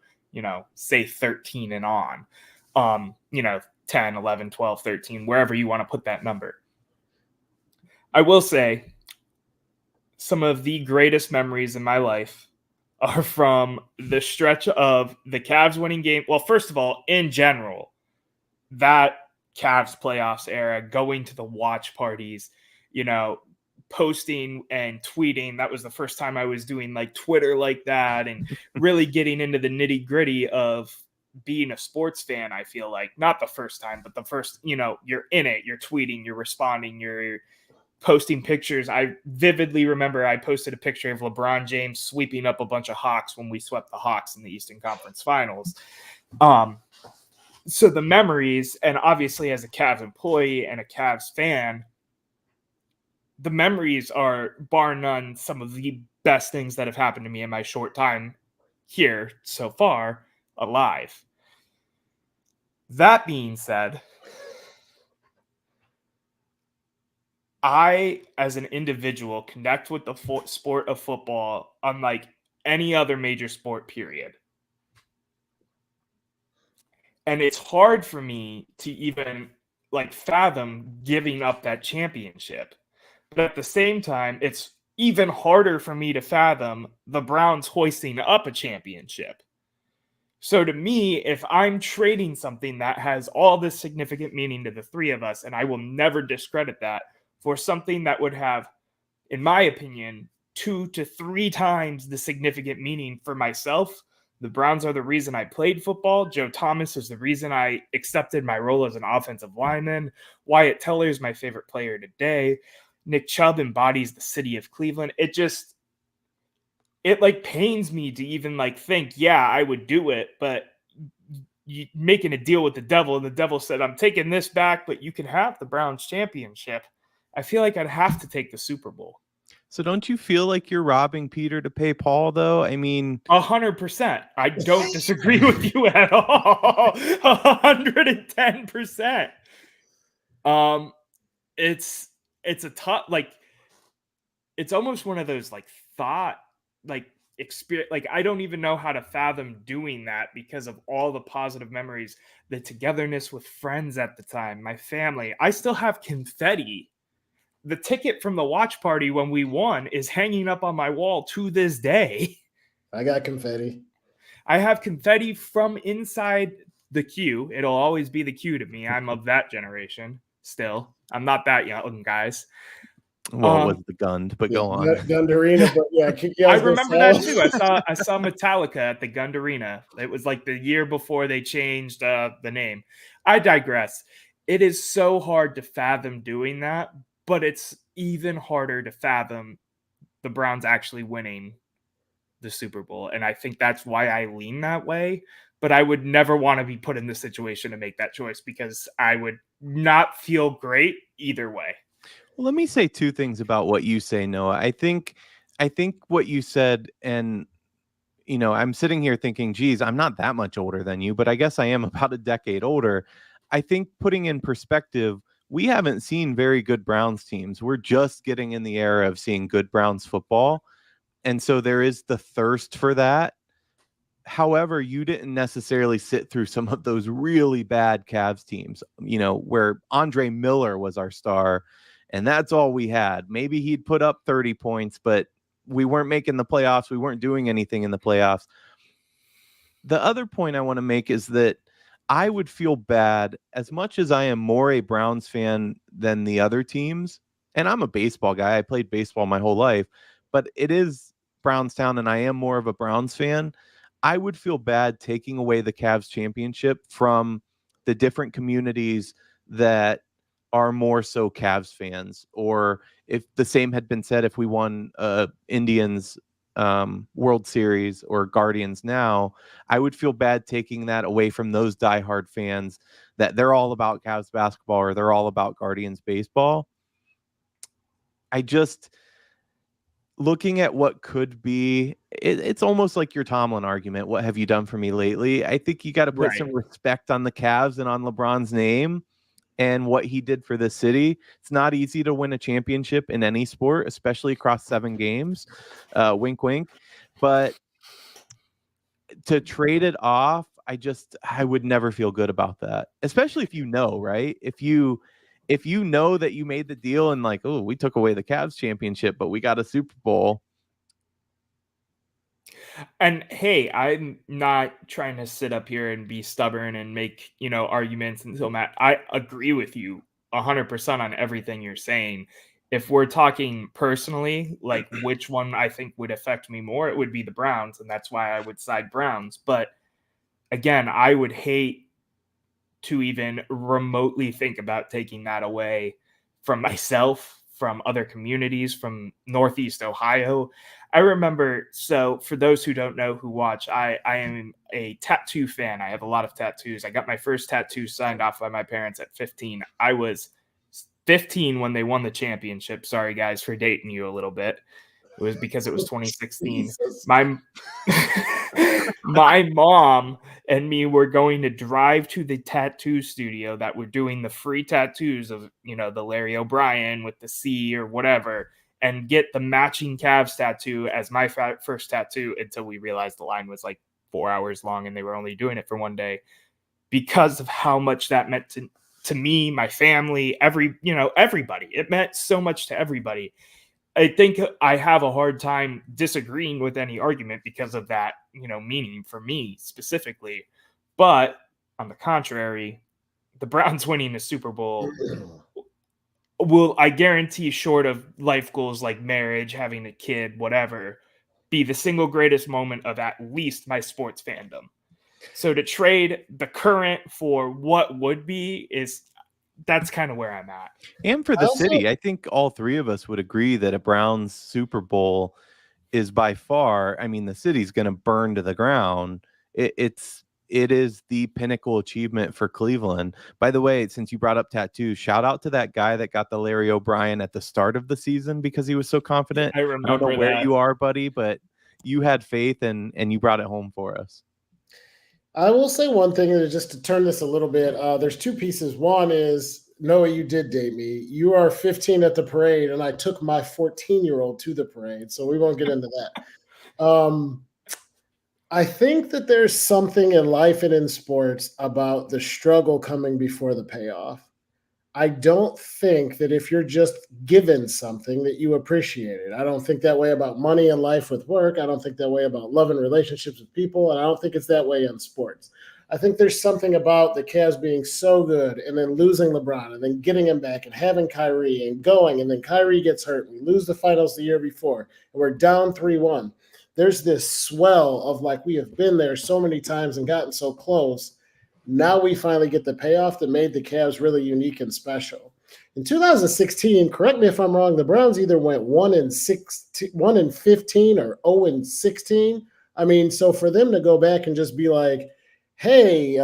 say 13 and on, 10, 11, 12, 13, wherever you want to put that number. I will say some of the greatest memories in my life are from the stretch of the Cavs winning game. Well, first of all, in general, that Cavs playoffs era, going to the watch parties, posting and tweeting. That was the first time I was doing like Twitter like that and really getting into the nitty gritty of being a sports fan. I feel like not the first time, but the first, you're in it, you're tweeting, you're responding, you're posting pictures. I vividly remember I posted a picture of LeBron James sweeping up a bunch of Hawks when we swept the Hawks in the Eastern Conference Finals. So the memories, and obviously as a Cavs employee and a Cavs fan, the memories are, bar none, some of the best things that have happened to me in my short time here so far alive. That being said, I, as an individual, connect with the sport of football unlike any other major sport, period. And it's hard for me to even like fathom giving up that championship. But at the same time, it's even harder for me to fathom the Browns hoisting up a championship. So to me, if I'm trading something that has all this significant meaning to the three of us, and I will never discredit that, for something that would have, in my opinion, 2 to 3 times the significant meaning for myself. The Browns are the reason I played football. Joe Thomas is the reason I accepted my role as an offensive lineman. Wyatt Teller is my favorite player today. Nick Chubb embodies the city of Cleveland. It like pains me to even like think, yeah, I would do it, but you making a deal with the devil, and the devil said, I'm taking this back, but you can have the Browns championship. I feel like I'd have to take the Super Bowl. So don't you feel like you're robbing Peter to pay Paul, though? I mean, 100%. I don't disagree with you at all. 110%. It's a tough, like, it's almost one of those like thought, like experience. Like, I don't even know how to fathom doing that because of all the positive memories, the togetherness with friends at the time, my family. I still have confetti. The ticket from the watch party when we won is hanging up on my wall to this day. I got confetti. I have confetti from inside the queue. It'll always be the queue to me. I'm of that generation still. I'm not that young, guys. well, it was the Gund, but go on. Gund Arena, but yeah, I remember that too. I saw Metallica at the Gund Arena. It was like the year before they changed the name. I digress. It is so hard to fathom doing that, but it's even harder to fathom the Browns actually winning the Super Bowl. And I think that's why I lean that way. But I would never want to be put in the situation to make that choice because I would not feel great either way. Well, let me say 2 things about what you say, Noah. I think what you said, and I'm sitting here thinking, geez, I'm not that much older than you, but I guess I am about a decade older. I think putting in perspective, we haven't seen very good Browns teams. We're just getting in the era of seeing good Browns football. And so there is the thirst for that. However, you didn't necessarily sit through some of those really bad Cavs teams, where Andre Miller was our star, and that's all we had. Maybe he'd put up 30 points, but we weren't making the playoffs. We weren't doing anything in the playoffs. The other point I want to make is that I would feel bad, as much as I am more a Browns fan than the other teams, and I'm a baseball guy. I played baseball my whole life, but it is Brownstown, and I am more of a Browns fan. I would feel bad taking away the Cavs championship from the different communities that are more so Cavs fans, or if the same had been said if we won Indians World Series or Guardians now, I would feel bad taking that away from those diehard fans that they're all about Cavs basketball or they're all about Guardians baseball. Looking at what could be, it's almost like your Tomlin argument. What have you done for me lately? I think you got to put some respect on the Cavs and on LeBron's name and what he did for the city. It's not easy to win a championship in any sport, especially across 7 games. Wink, wink. But to trade it off, I would never feel good about that, especially if right? If you know that you made the deal and like, oh, we took away the Cavs championship, but we got a Super Bowl. And hey, I'm not trying to sit up here and be stubborn and make, arguments until Matt. I agree with you 100% on everything you're saying. If we're talking personally, like which one I think would affect me more, it would be the Browns. And that's why I would side Browns. But again, I would hate to even remotely think about taking that away from myself, from other communities, from Northeast Ohio. I remember, so for those who don't know, who watch, I am a tattoo fan. I have a lot of tattoos. I got my first tattoo signed off by my parents at 15. I was 15 when they won the championship. Sorry, guys, for dating you a little bit. It was because it was 2016. My mom and me were going to drive to the tattoo studio that were doing the free tattoos of, the Larry O'Brien with the C or whatever, and get the matching Cavs tattoo as my first tattoo until we realized the line was like 4 hours long and they were only doing it for one day because of how much that meant to me, my family, everybody. It meant so much to everybody. I think I have a hard time disagreeing with any argument because of that, meaning for me specifically. But on the contrary, the Browns winning the Super Bowl will, I guarantee, short of life goals like marriage, having a kid, whatever, be the single greatest moment of at least my sports fandom. So to trade the current for what would be that's kind of where I'm at. And for the city, I think all three of us would agree that a Browns Super Bowl is by far, I mean, the city's going to burn to the ground. It is the pinnacle achievement for Cleveland. By the way, since you brought up tattoos, shout out to that guy that got the Larry O'Brien at the start of the season because he was so confident. I remember I don't know where that. you are, buddy, but you had faith and you brought it home for us. I will say one thing, just to turn this a little bit. There's two pieces. One is, Noah, you did date me. You are 15 at the parade, and I took my 14-year-old to the parade, so we won't get into that. I think that there's something in life and in sports about the struggle coming before the payoff. I don't think that if you're just given something that you appreciate it. I don't think that way about money and life with work. I don't think that way about love and relationships with people. And I don't think it's that way in sports. I think there's something about the Cavs being so good and then losing LeBron and then getting him back and having Kyrie and going, and then Kyrie gets hurt. We lose the finals the year before and we're down 3-1. There's this swell of like, we have been there so many times and gotten so close. Now we finally get the payoff that made the Cavs really unique and special. In 2016, correct me if I'm wrong, the Browns either went 1-15 or 0-16. I mean, so for them to go back and just be like, hey,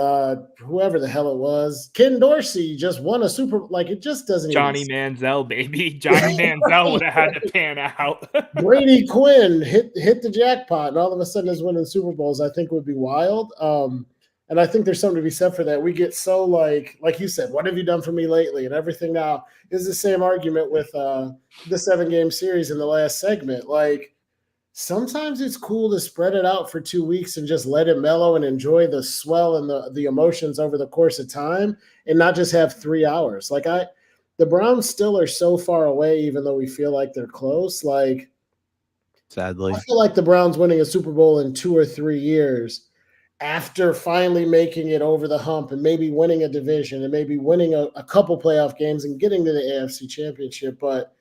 whoever the hell it was, Ken Dorsey just won a Super, like it just doesn't Johnny Manziel, baby. Johnny Manziel would have had to pan out. Brady Quinn hit the jackpot and all of a sudden is winning Super Bowls, I think would be wild. And I think there's something to be said for that. We get so like you said, what have you done for me lately? And everything now is the same argument with the 7-game series in the last segment. Like sometimes it's cool to spread it out for 2 weeks and just let it mellow and enjoy the swell and the emotions over the course of time and not just have 3 hours. Like the Browns still are so far away, even though we feel like they're close. Like sadly, I feel like the Browns winning a Super Bowl in 2 or 3 years after finally making it over the hump and maybe winning a division and maybe winning a couple playoff games and getting to the AFC Championship. But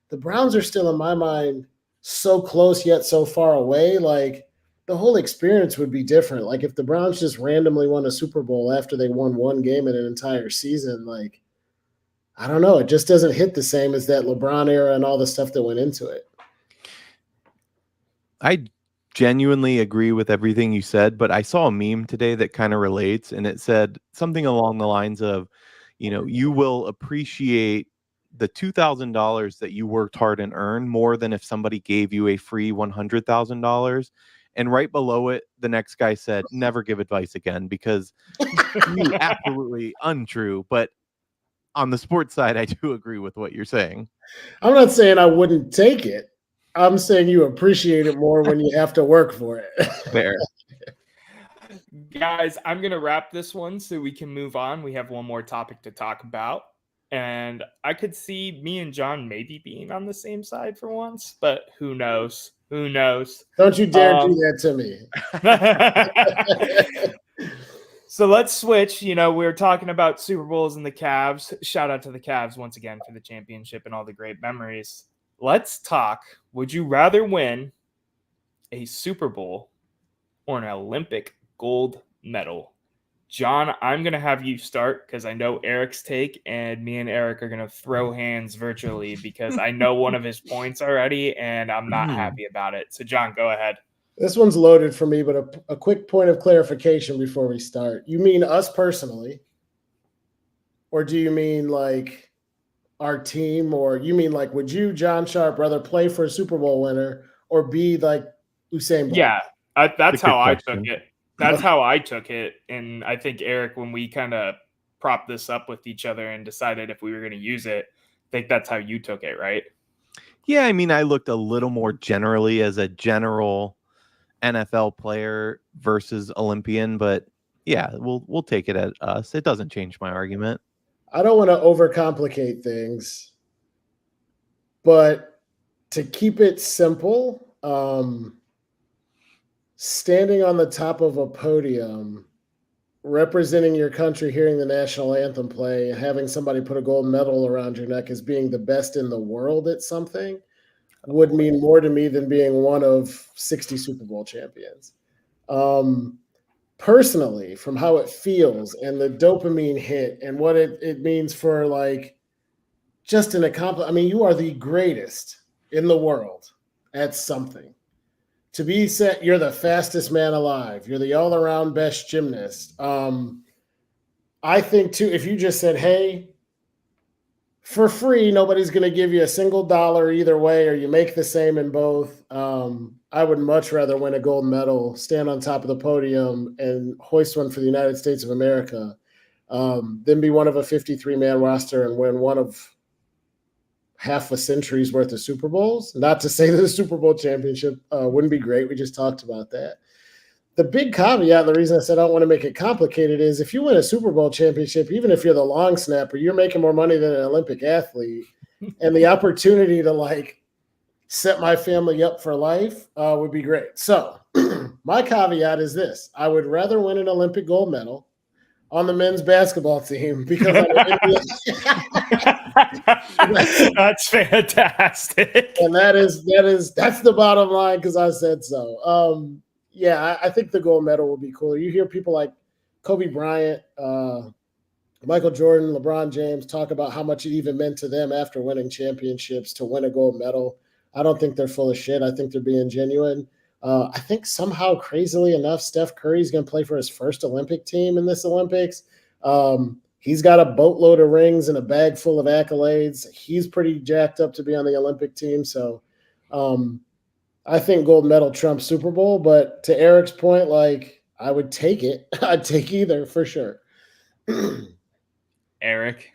the Browns are still, in my mind, so close yet so far away. Like the whole experience would be different. Like if the Browns just randomly won a Super Bowl after they won one game in an entire season, like, I don't know. It just doesn't hit the same as that LeBron era and all the stuff that went into it. I genuinely agree with everything you said, but I saw a meme today that kind of relates, and it said something along the lines of, you will appreciate the $2,000 that you worked hard and earned more than if somebody gave you a free $100,000. And right below it, the next guy said, never give advice again, because you absolutely untrue. But on the sports side, I do agree with what you're saying. I'm not saying I wouldn't take it. I'm saying you appreciate it more when you have to work for it. Fair. Guys, I'm going to wrap this one so we can move on. We have one more topic to talk about. And I could see me and John maybe being on the same side for once, but who knows? Who knows? Don't you dare do that to me. So let's switch. We were talking about Super Bowls and the Cavs. Shout out to the Cavs once again for the championship and all the great memories. Let's talk. Would you rather win a Super Bowl or an Olympic gold medal? John, I'm going to have you start because I know Erik's take, and me and Erik are going to throw hands virtually because I know one of his points already, and I'm not happy about it. So, John, go ahead. This one's loaded for me, but a quick point of clarification before we start. You mean us personally, or do you mean like our team, or you mean like, would you, John Sharp, rather play for a Super Bowl winner or be like Usain Bolt? Yeah, that's how I took it. That's how I took it. And I think, Erik, when we kind of propped this up with each other and decided if we were going to use it, I think that's how you took it, right? Yeah, I mean, I looked a little more generally as a general NFL player versus Olympian, but yeah, we'll take it at us. It doesn't change my argument. I don't want to overcomplicate things, but to keep it simple, standing on the top of a podium, representing your country, hearing the national anthem play, and having somebody put a gold medal around your neck as being the best in the world at something would mean more to me than being one of 60 Super Bowl champions. Personally, from how it feels and the dopamine hit and what it means for like just an accomplishment. I mean, you are the greatest in the world at something. To be set, you're the fastest man alive. You're the all-around best gymnast. I think too, if you just said, hey, for free, nobody's going to give you a single dollar either way, or you make the same in both. I would much rather win a gold medal, stand on top of the podium, and hoist one for the United States of America than be one of a 53-man roster and win one of half a century's worth of Super Bowls. Not to say that the Super Bowl championship wouldn't be great. We just talked about that. The big caveat, the reason I said I don't want to make it complicated, is if you win a Super Bowl championship, even if you're the long snapper, you're making more money than an Olympic athlete. And the opportunity to like set my family up for life would be great. So my caveat is this. I would rather win an Olympic gold medal on the men's basketball team because that's fantastic. And that's the bottom line because I said so. Yeah, I think the gold medal will be cool. You hear people like Kobe Bryant, Michael Jordan, LeBron James talk about how much it even meant to them after winning championships to win a gold medal. I don't think they're full of shit. I think they're being genuine. I think somehow, crazily enough, Steph Curry's going to play for his first Olympic team in this Olympics. He's got a boatload of rings and a bag full of accolades. He's pretty jacked up to be on the Olympic team. So I think gold medal trumps Super Bowl. But to Eric's point, like, I would take it. I'd take either for sure. Erik?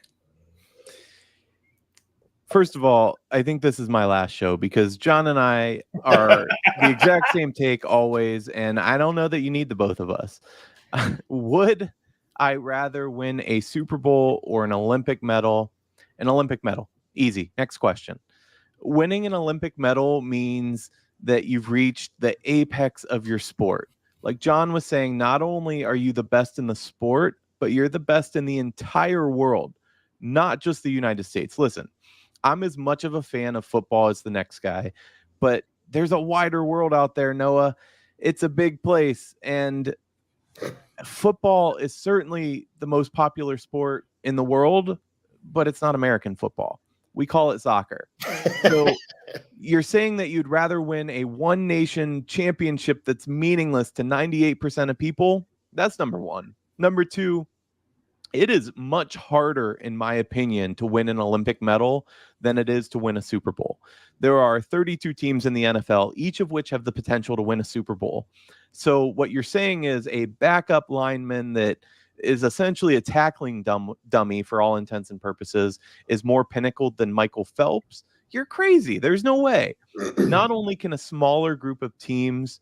First of all, I think this is my last show because John and I are the exact same take always, and I don't know that you need the both of us. Would I rather win a Super Bowl or an Olympic medal? An Olympic medal. Easy. Next question. Winning an Olympic medal means that you've reached the apex of your sport. Like John was saying, not only are you the best in the sport, but you're the best in the entire world, not just the United States. Listen, I'm as much of a fan of football as the next guy, but there's a wider world out there, Noah. It's a big place, and football is certainly the most popular sport in the world, but it's not American football. We call it soccer. So you're saying that you'd rather win a one nation championship that's meaningless to 98% of people? That's number one. Number two, it is much harder, in my opinion, to win an Olympic medal than it is to win a Super Bowl. There are 32 teams in the NFL, each of which have the potential to win a Super Bowl. So what you're saying is a backup lineman that is essentially a tackling dummy for all intents and purposes is more pinnacled than Michael Phelps. You're crazy. There's no way. Not only can a smaller group of teams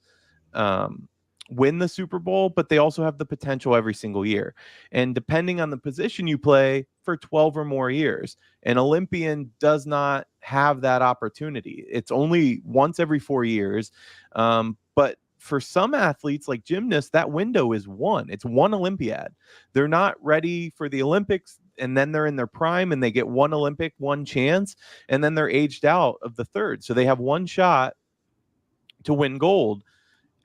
win the Super Bowl, but they also have the potential every single year. And depending on the position you play, for 12 or more years, an Olympian does not have that opportunity. It's only once every 4 years. But for some athletes like gymnasts, that window is one. It's one Olympiad. They're not ready for the Olympics, and then they're in their prime and they get one Olympic, one chance, and then they're aged out of the third. So they have one shot to win gold.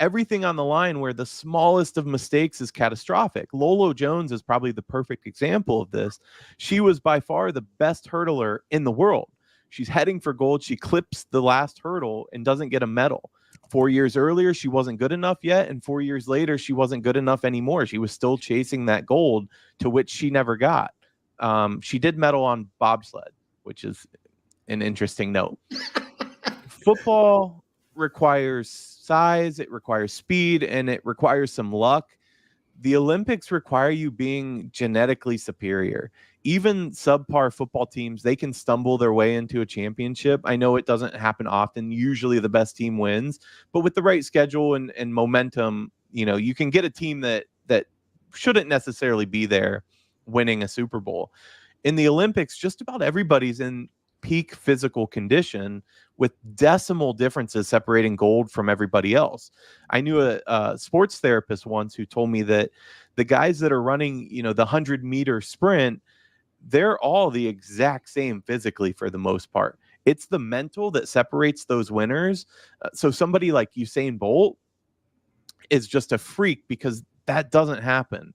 Everything on the line where the smallest of mistakes is catastrophic. Lolo Jones is probably the perfect example of this. She was by far the best hurdler in the world. She's heading for gold. She clips the last hurdle and doesn't get a medal. 4 years earlier, she wasn't good enough yet. And 4 years later, she wasn't good enough anymore. She was still chasing that gold to which she never got. She did medal on bobsled, which is an interesting note. Football requires size, it requires speed, and it requires some luck. The Olympics require you being genetically superior. Even subpar football teams, they can stumble their way into a championship. I know it doesn't happen often. Usually the best team wins, but with the right schedule and momentum, you can get a team that shouldn't necessarily be there winning a Super Bowl. In the Olympics, just about everybody's in peak physical condition with decimal differences separating gold from everybody else. I knew a sports therapist once who told me that the guys that are running, the 100-meter sprint, they're all the exact same physically for the most part. It's the mental that separates those winners. So somebody like Usain Bolt is just a freak because that doesn't happen.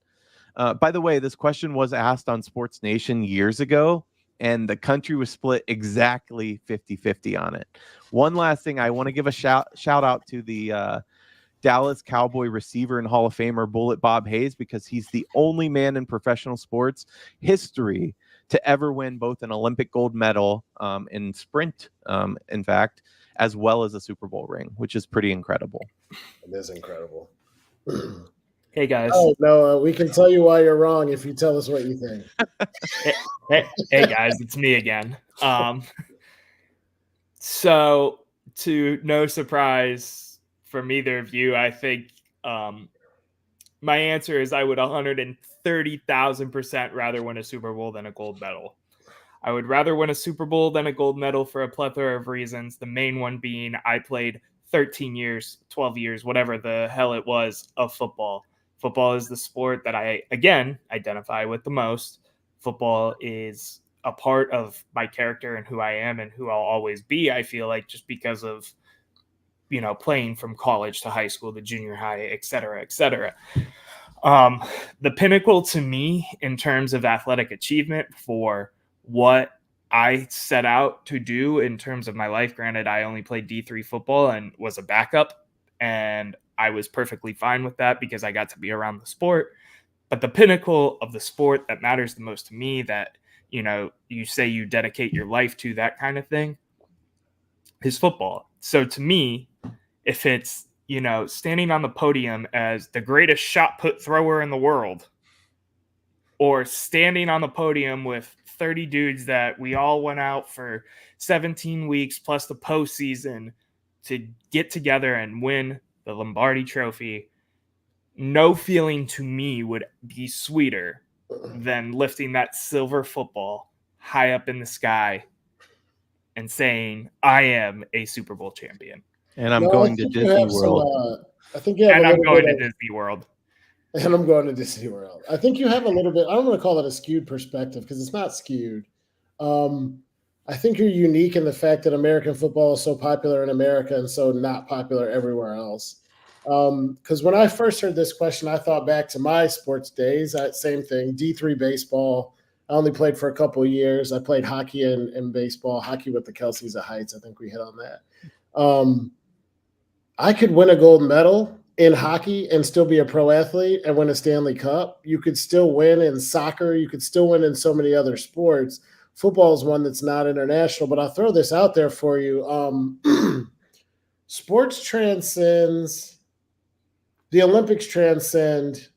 By the way, this question was asked on Sports Nation years ago, and the country was split exactly 50-50 on it. One last thing, I want to give a shout out to the Dallas Cowboy receiver and Hall of Famer Bullet Bob Hayes, because he's the only man in professional sports history to ever win both an Olympic gold medal in sprint, in fact, as well as a Super Bowl ring, which is pretty incredible. It is incredible. Hey guys. Oh, Noah, we can tell you why you're wrong if you tell us what you think. Hey guys, it's me again. So to no surprise from either of you, I think my answer is I would 130,000% rather win a Super Bowl than a gold medal. I would rather win a Super Bowl than a gold medal for a plethora of reasons. The main one being I played 13 years, 12 years, whatever the hell it was, of football. Football is the sport that I, again, identify with the most. Football is a part of my character and who I am and who I'll always be, I feel like, just because of, playing from college to high school to junior high, et cetera, et cetera. The pinnacle to me in terms of athletic achievement for what I set out to do in terms of my life, granted, I only played D3 football and was a backup, and I was perfectly fine with that because I got to be around the sport. But the pinnacle of the sport that matters the most to me, that, you say you dedicate your life to, that kind of thing, is football. So to me, if it's, standing on the podium as the greatest shot put thrower in the world, or standing on the podium with 30 dudes that we all went out for 17 weeks plus the postseason to get together and win the Lombardi Trophy, no feeling to me would be sweeter than lifting that silver football high up in the sky and saying, I am a Super Bowl champion. And I'm going to Disney World. I think you have and a I'm little going bit to Disney World. And I'm going to Disney World. I think you have a little bit, I don't want to call it a skewed perspective because it's not skewed. I think you're unique in the fact that American football is so popular in America and so not popular everywhere else. Because when I first heard this question, I thought back to my sports days. Same thing, D3 baseball. I only played for a couple of years. I played hockey and baseball, hockey with the Kelseys at Heights. I think we hit on that. I could win a gold medal in hockey and still be a pro athlete and win a Stanley Cup. You could still win in soccer. You could still win in so many other sports. Football is one that's not international, but I'll throw this out there for you. Sports transcends, the Olympics transcend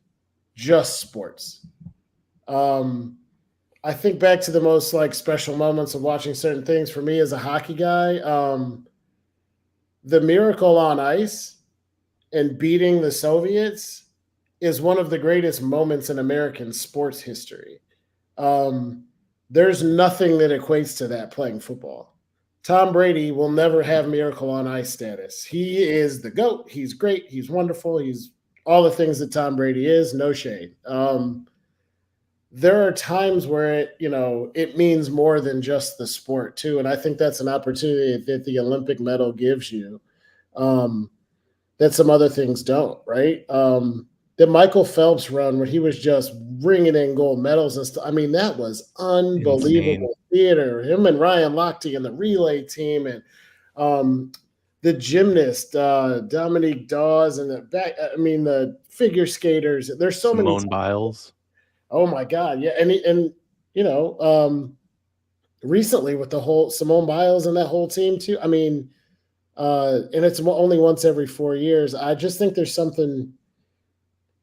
just sports. I think back to the most special moments of watching certain things for me as a hockey guy. The miracle on ice and beating the Soviets is one of the greatest moments in American sports history. There's nothing that equates to that playing football. Tom Brady will never have miracle on ice status. He is the GOAT. He's great. He's wonderful. He's all the things that Tom Brady is, no shade. There are times where it means more than just the sport too. And I think that's an opportunity that the Olympic medal gives you. That some other things don't, right? The Michael Phelps run where he was just bringing in gold medals and stuff. I mean, that was unbelievable theater. Him and Ryan Lochte and the relay team and the gymnast, Dominique Dawes and the figure skaters. There's so many. Simone Biles. Oh my God. Yeah. And recently with the whole Simone Biles and that whole team too. I mean, and it's only once every 4 years. I just think there's something.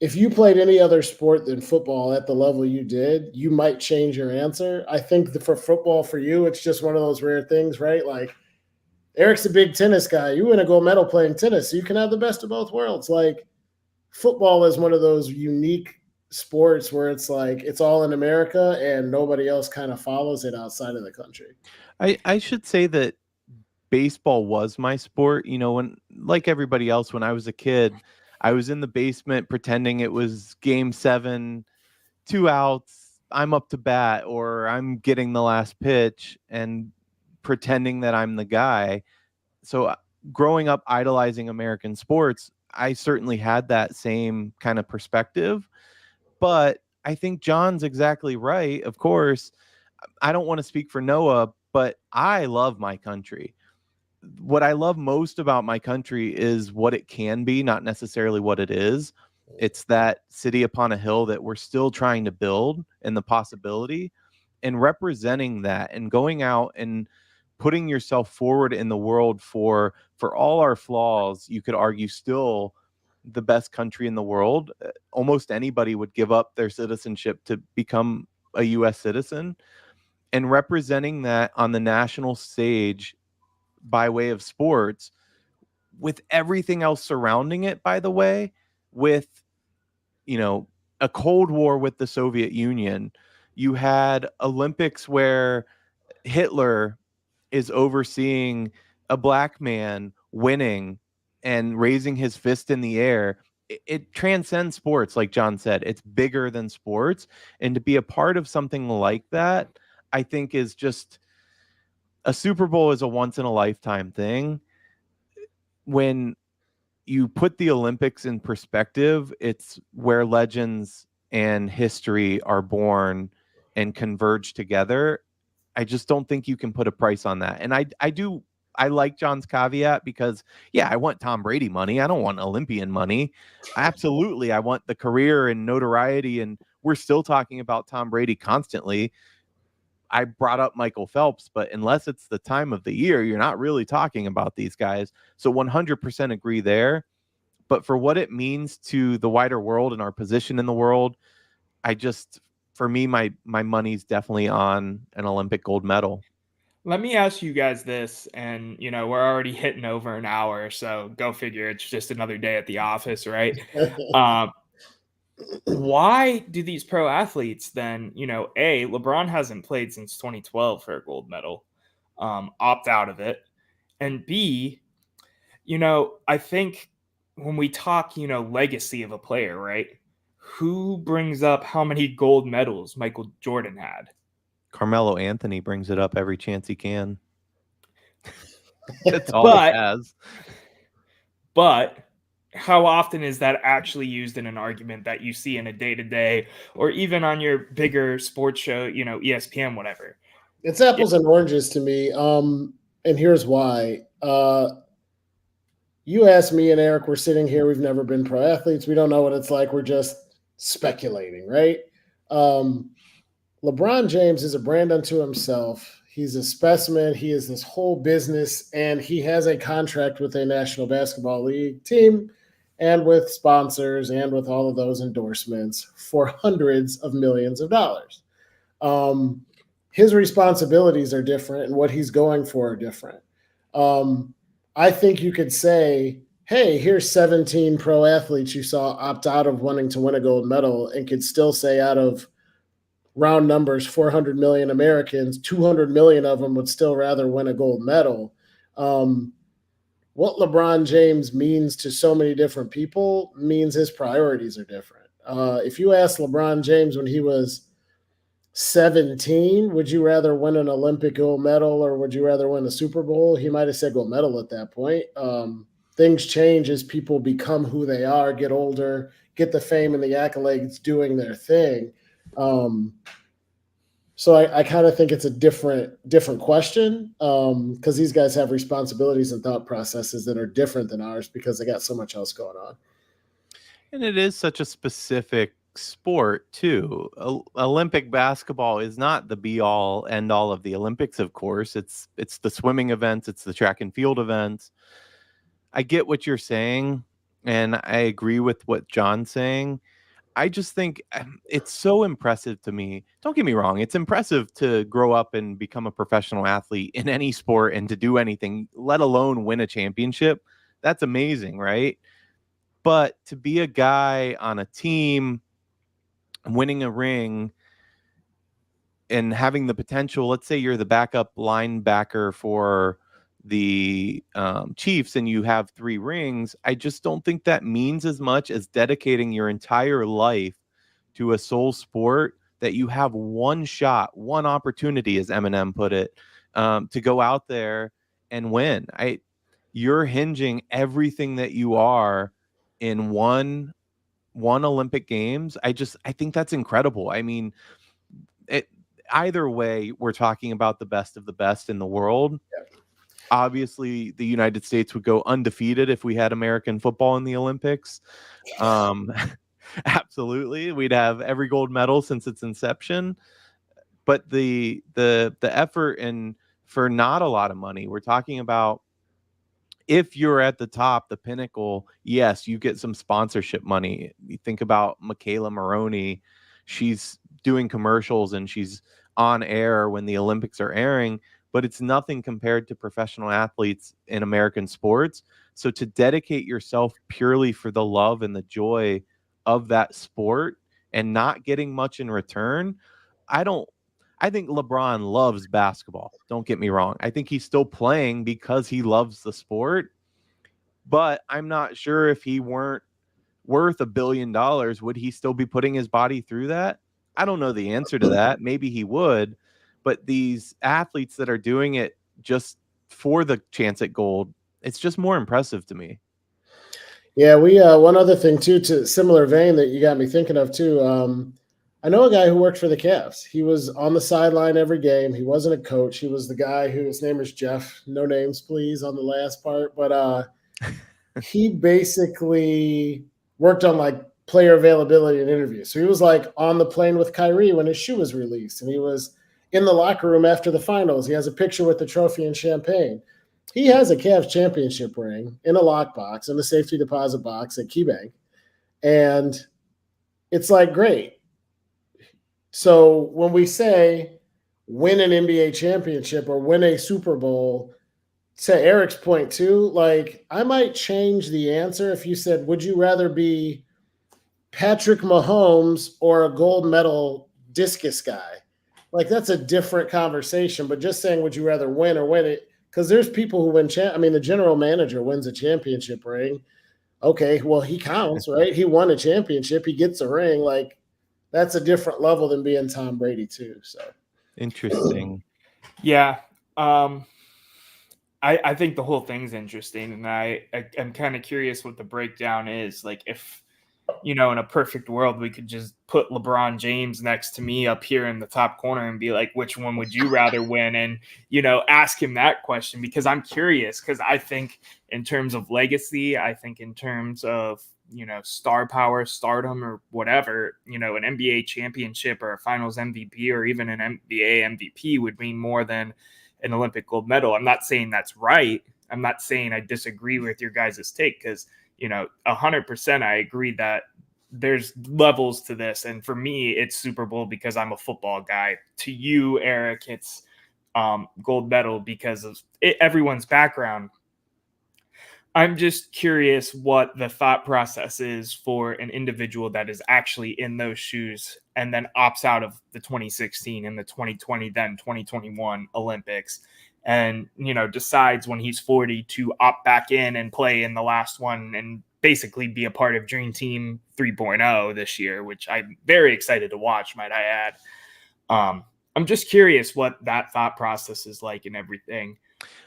If you played any other sport than football at the level you did, you might change your answer. I think for football, for you, it's just one of those rare things, right? Like Eric's a big tennis guy. You win a gold medal playing tennis, so you can have the best of both worlds. Like football is one of those unique sports where it's like it's all in America and nobody else kind of follows it outside of the country. I should say that baseball was my sport. When, like everybody else, when I was a kid, I was in the basement pretending it was game 7, 2 outs, I'm up to bat, or I'm getting the last pitch and pretending that I'm the guy. So growing up idolizing American sports, I certainly had that same kind of perspective. But I think John's exactly right. Of course, I don't want to speak for Noah, but I love my country. What I love most about my country is what it can be, not necessarily what it is. It's that city upon a hill that we're still trying to build, and the possibility, and representing that and going out and putting yourself forward in the world for all our flaws. You could argue still the best country in the world. Almost anybody would give up their citizenship to become a US citizen, and representing that on the national stage by way of sports, with everything else surrounding it, by the way, with, a Cold War with the Soviet Union. You had Olympics where Hitler is overseeing a black man winning and raising his fist in the air. It transcends sports, like John said. It's bigger than sports. And to be a part of something like that, I think is just, a Super Bowl is a once in a lifetime thing. When you put the Olympics in perspective, it's where legends and history are born and converge together. I just don't think you can put a price on that. And I like John's caveat because, yeah, I want Tom Brady money. I don't want Olympian money. Absolutely. I want the career and notoriety. And we're still talking about Tom Brady constantly. I brought up Michael Phelps, but unless it's the time of the year, you're not really talking about these guys. So 100% agree there. But for what it means to the wider world and our position in the world, for me, my money's definitely on an Olympic gold medal. Let me ask you guys this, and we're already hitting over an hour, so go figure. It's just another day at the office, right? Why do these pro athletes then, LeBron hasn't played since 2012 for a gold medal, opt out of it, and B, I think when we talk, legacy of a player, right? Who brings up how many gold medals Michael Jordan had? Carmelo Anthony brings it up every chance he can. That's all he has. But how often is that actually used in an argument that you see in a day-to-day or even on your bigger sports show, ESPN, whatever? It's apples and oranges to me. And here's why. You asked me and Eric, we're sitting here. We've never been pro athletes. We don't know what it's like. We're just speculating, right? LeBron James is a brand unto himself. He's a specimen. He is this whole business, and he has a contract with a National Basketball League team and with sponsors and with all of those endorsements for hundreds of millions of dollars. His responsibilities are different, and what he's going for are different. I think you could say, hey, here's 17 pro athletes you saw opt out of wanting to win a gold medal, and could still say out of round numbers, 400 million Americans, 200 million of them would still rather win a gold medal. What LeBron James means to so many different people means his priorities are different. If you ask LeBron James when he was 17, would you rather win an Olympic gold medal or would you rather win a Super Bowl? He might have said gold medal at that point. Things change as people become who they are, get older, get the fame and the accolades doing their thing. So I kind of think it's a different question because these guys have responsibilities and thought processes that are different than ours because they got so much else going on. And it is such a specific sport too. Olympic basketball is not the be all end all of the Olympics, of course. It's the swimming events, it's the track and field events. I get what you're saying, and I agree with what John's saying. I just think it's so impressive to me. Don't get me wrong. It's impressive to grow up and become a professional athlete in any sport and to do anything, let alone win a championship. That's amazing, right? But to be a guy on a team winning a ring and having the potential, let's say you're the backup linebacker for the Chiefs and you have 3 rings, I just don't think that means as much as dedicating your entire life to a sole sport that you have one shot, one opportunity, as Eminem put it, to go out there and win. You're hinging everything that you are in one Olympic Games. I think that's incredible. I mean, either way, we're talking about the best of the best in the world. Obviously, the United States would go undefeated if we had American football in the Olympics. Absolutely, we'd have every gold medal since its inception. But the effort, and for not a lot of money, we're talking about, if you're at the top, the pinnacle, yes, you get some sponsorship money. You think about Michaela Maroney. She's doing commercials and she's on air when the Olympics are airing, but it's nothing compared to professional athletes in American sports. So to dedicate yourself purely for the love and the joy of that sport and not getting much in return, I think LeBron loves basketball. Don't get me wrong. I think he's still playing because he loves the sport, but I'm not sure if he weren't worth $1 billion, would he still be putting his body through that? I don't know the answer to that. Maybe he would, but these athletes that are doing it just for the chance at gold, it's just more impressive to me. Yeah, we one other thing too, to similar vein that you got me thinking of too. I know a guy who worked for the Cavs. He was on the sideline every game. He wasn't a coach. He was the guy his name is Jeff. No names, please, on the last part. But he basically worked on like player availability and interviews. So he was like on the plane with Kyrie when his shoe was released, and he was in the locker room after the finals. He has a picture with the trophy and champagne. He has a Cavs championship ring in a lockbox in the safety deposit box at KeyBank. And it's like, great. So when we say win an NBA championship or win a Super Bowl, to Eric's point too, like I might change the answer if you said, would you rather be Patrick Mahomes or a gold medal discus guy? Like that's a different conversation, but just saying, would you rather win or win it? Because there's people who win. The general manager wins a championship ring. Okay, well, he counts, right? He won a championship. He gets a ring. Like that's a different level than being Tom Brady too. So interesting. Yeah. I think the whole thing's interesting, and I'm kind of curious what the breakdown is. Like if, in a perfect world, we could just put LeBron James next to me up here in the top corner and be like, which one would you rather win? And, ask him that question, because I'm curious, because I think in terms of legacy, I think in terms of, star power, stardom, or whatever, an NBA championship or a finals MVP or even an NBA MVP would mean more than an Olympic gold medal. I'm not saying that's right. I'm not saying I disagree with your guys' take, because 100% I agree that there's levels to this. And for me, it's Super Bowl because I'm a football guy. To you, Eric, it's gold medal because of everyone's background. I'm just curious what the thought process is for an individual that is actually in those shoes and then opts out of the 2016 and the 2020, then 2021 Olympics, and, decides when he's 40 to opt back in and play in the last one and basically be a part of Dream Team 3.0 this year, which I'm very excited to watch, might I add. I'm just curious what that thought process is like and everything.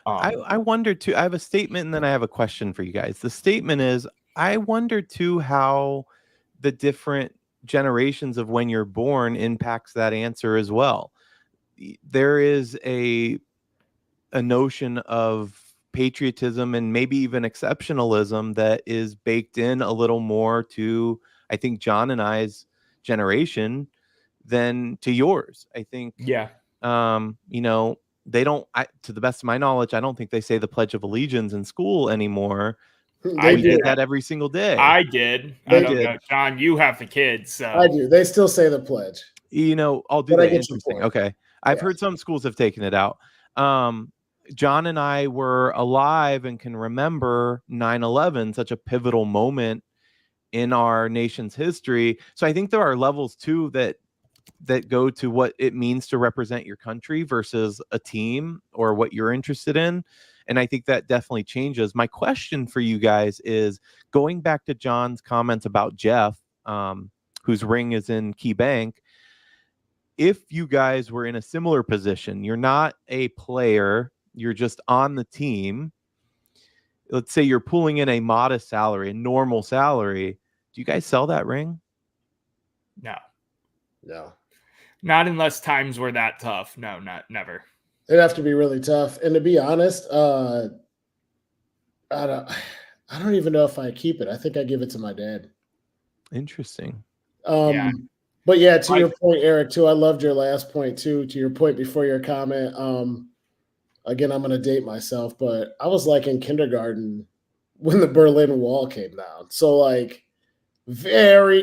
I wonder too. I have a statement and then I have a question for you guys. The statement is, I wonder too how the different generations of when you're born impacts that answer as well. There is a notion of patriotism and maybe even exceptionalism that is baked in a little more to, I think, John and I's generation than to yours. I think, yeah. They don't, to the best of my knowledge, I don't think they say the Pledge of Allegiance in school anymore. I did that every single day. I did. I don't know. John, you have the kids. So. I do. They still say the pledge. I'll do that. Interesting. Okay. I've heard some schools have taken it out. John and I were alive and can remember 9/11, such a pivotal moment in our nation's history. So I think there are levels too that go to what it means to represent your country versus a team or what you're interested in. And I think that definitely changes. My question for you guys is, going back to John's comments about Jeff, whose ring is in Key Bank. If you guys were in a similar position, you're not a player, you're just on the team. Let's say you're pulling in a modest salary, a normal salary. Do you guys sell that ring? No. Not unless times were that tough. No, never. It'd have to be really tough. And to be honest, I don't even know if I keep it. I think I give it to my dad. Interesting. Yeah. But yeah, to your point, Eric, too, I loved your last point too. To your point before your comment, again, I'm going to date myself, but I was like in kindergarten when the Berlin Wall came down. So like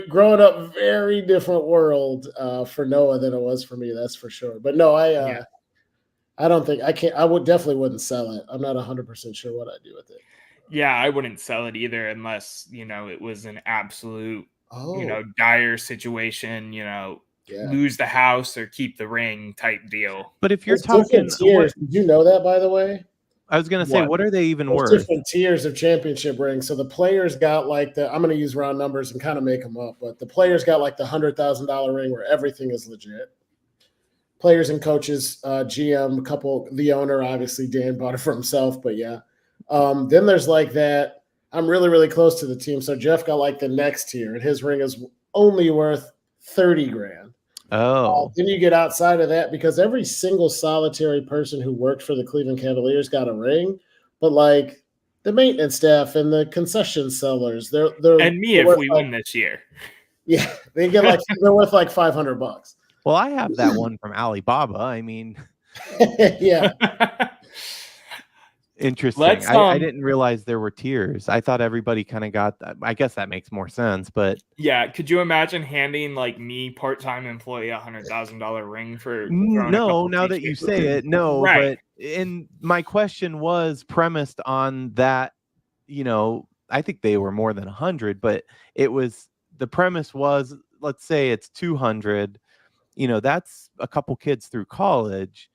growing up, very different world for Noah than it was for me. That's for sure. But no, I don't think I definitely wouldn't sell it. I'm not 100% sure what I'd do with it. Yeah, I wouldn't sell it either unless, it was an absolute, dire situation, lose the house or keep the ring type deal. But if you're talking tiers, did you know that, by the way? I was going to say, what are they even worth? Different tiers of championship rings. So the players got like I'm going to use round numbers and kind of make them up, but the players got like the $100,000 ring where everything is legit. Players and coaches, GM, the owner, obviously Dan bought it for himself, but yeah. Then there's like that. I'm really, really close to the team. So Jeff got like the next tier, and his ring is only worth $30,000. Oh. Then you get outside of that, because every single solitary person who worked for the Cleveland Cavaliers got a ring, but like the maintenance staff and the concession sellers, they're and me if we win this year. Yeah, they get like they're worth like $500. Well, I have that one from Alibaba. I mean, yeah. Interesting. I didn't realize there were tiers. I thought everybody kind of got that. I guess that makes more sense, but yeah. Could you imagine handing like me, part-time employee, $100,000 ring for? No, now that you say it, no. Right. But my question was premised on that. I think they were more than 100, but the premise was, let's say it's 200. That's a couple kids through college.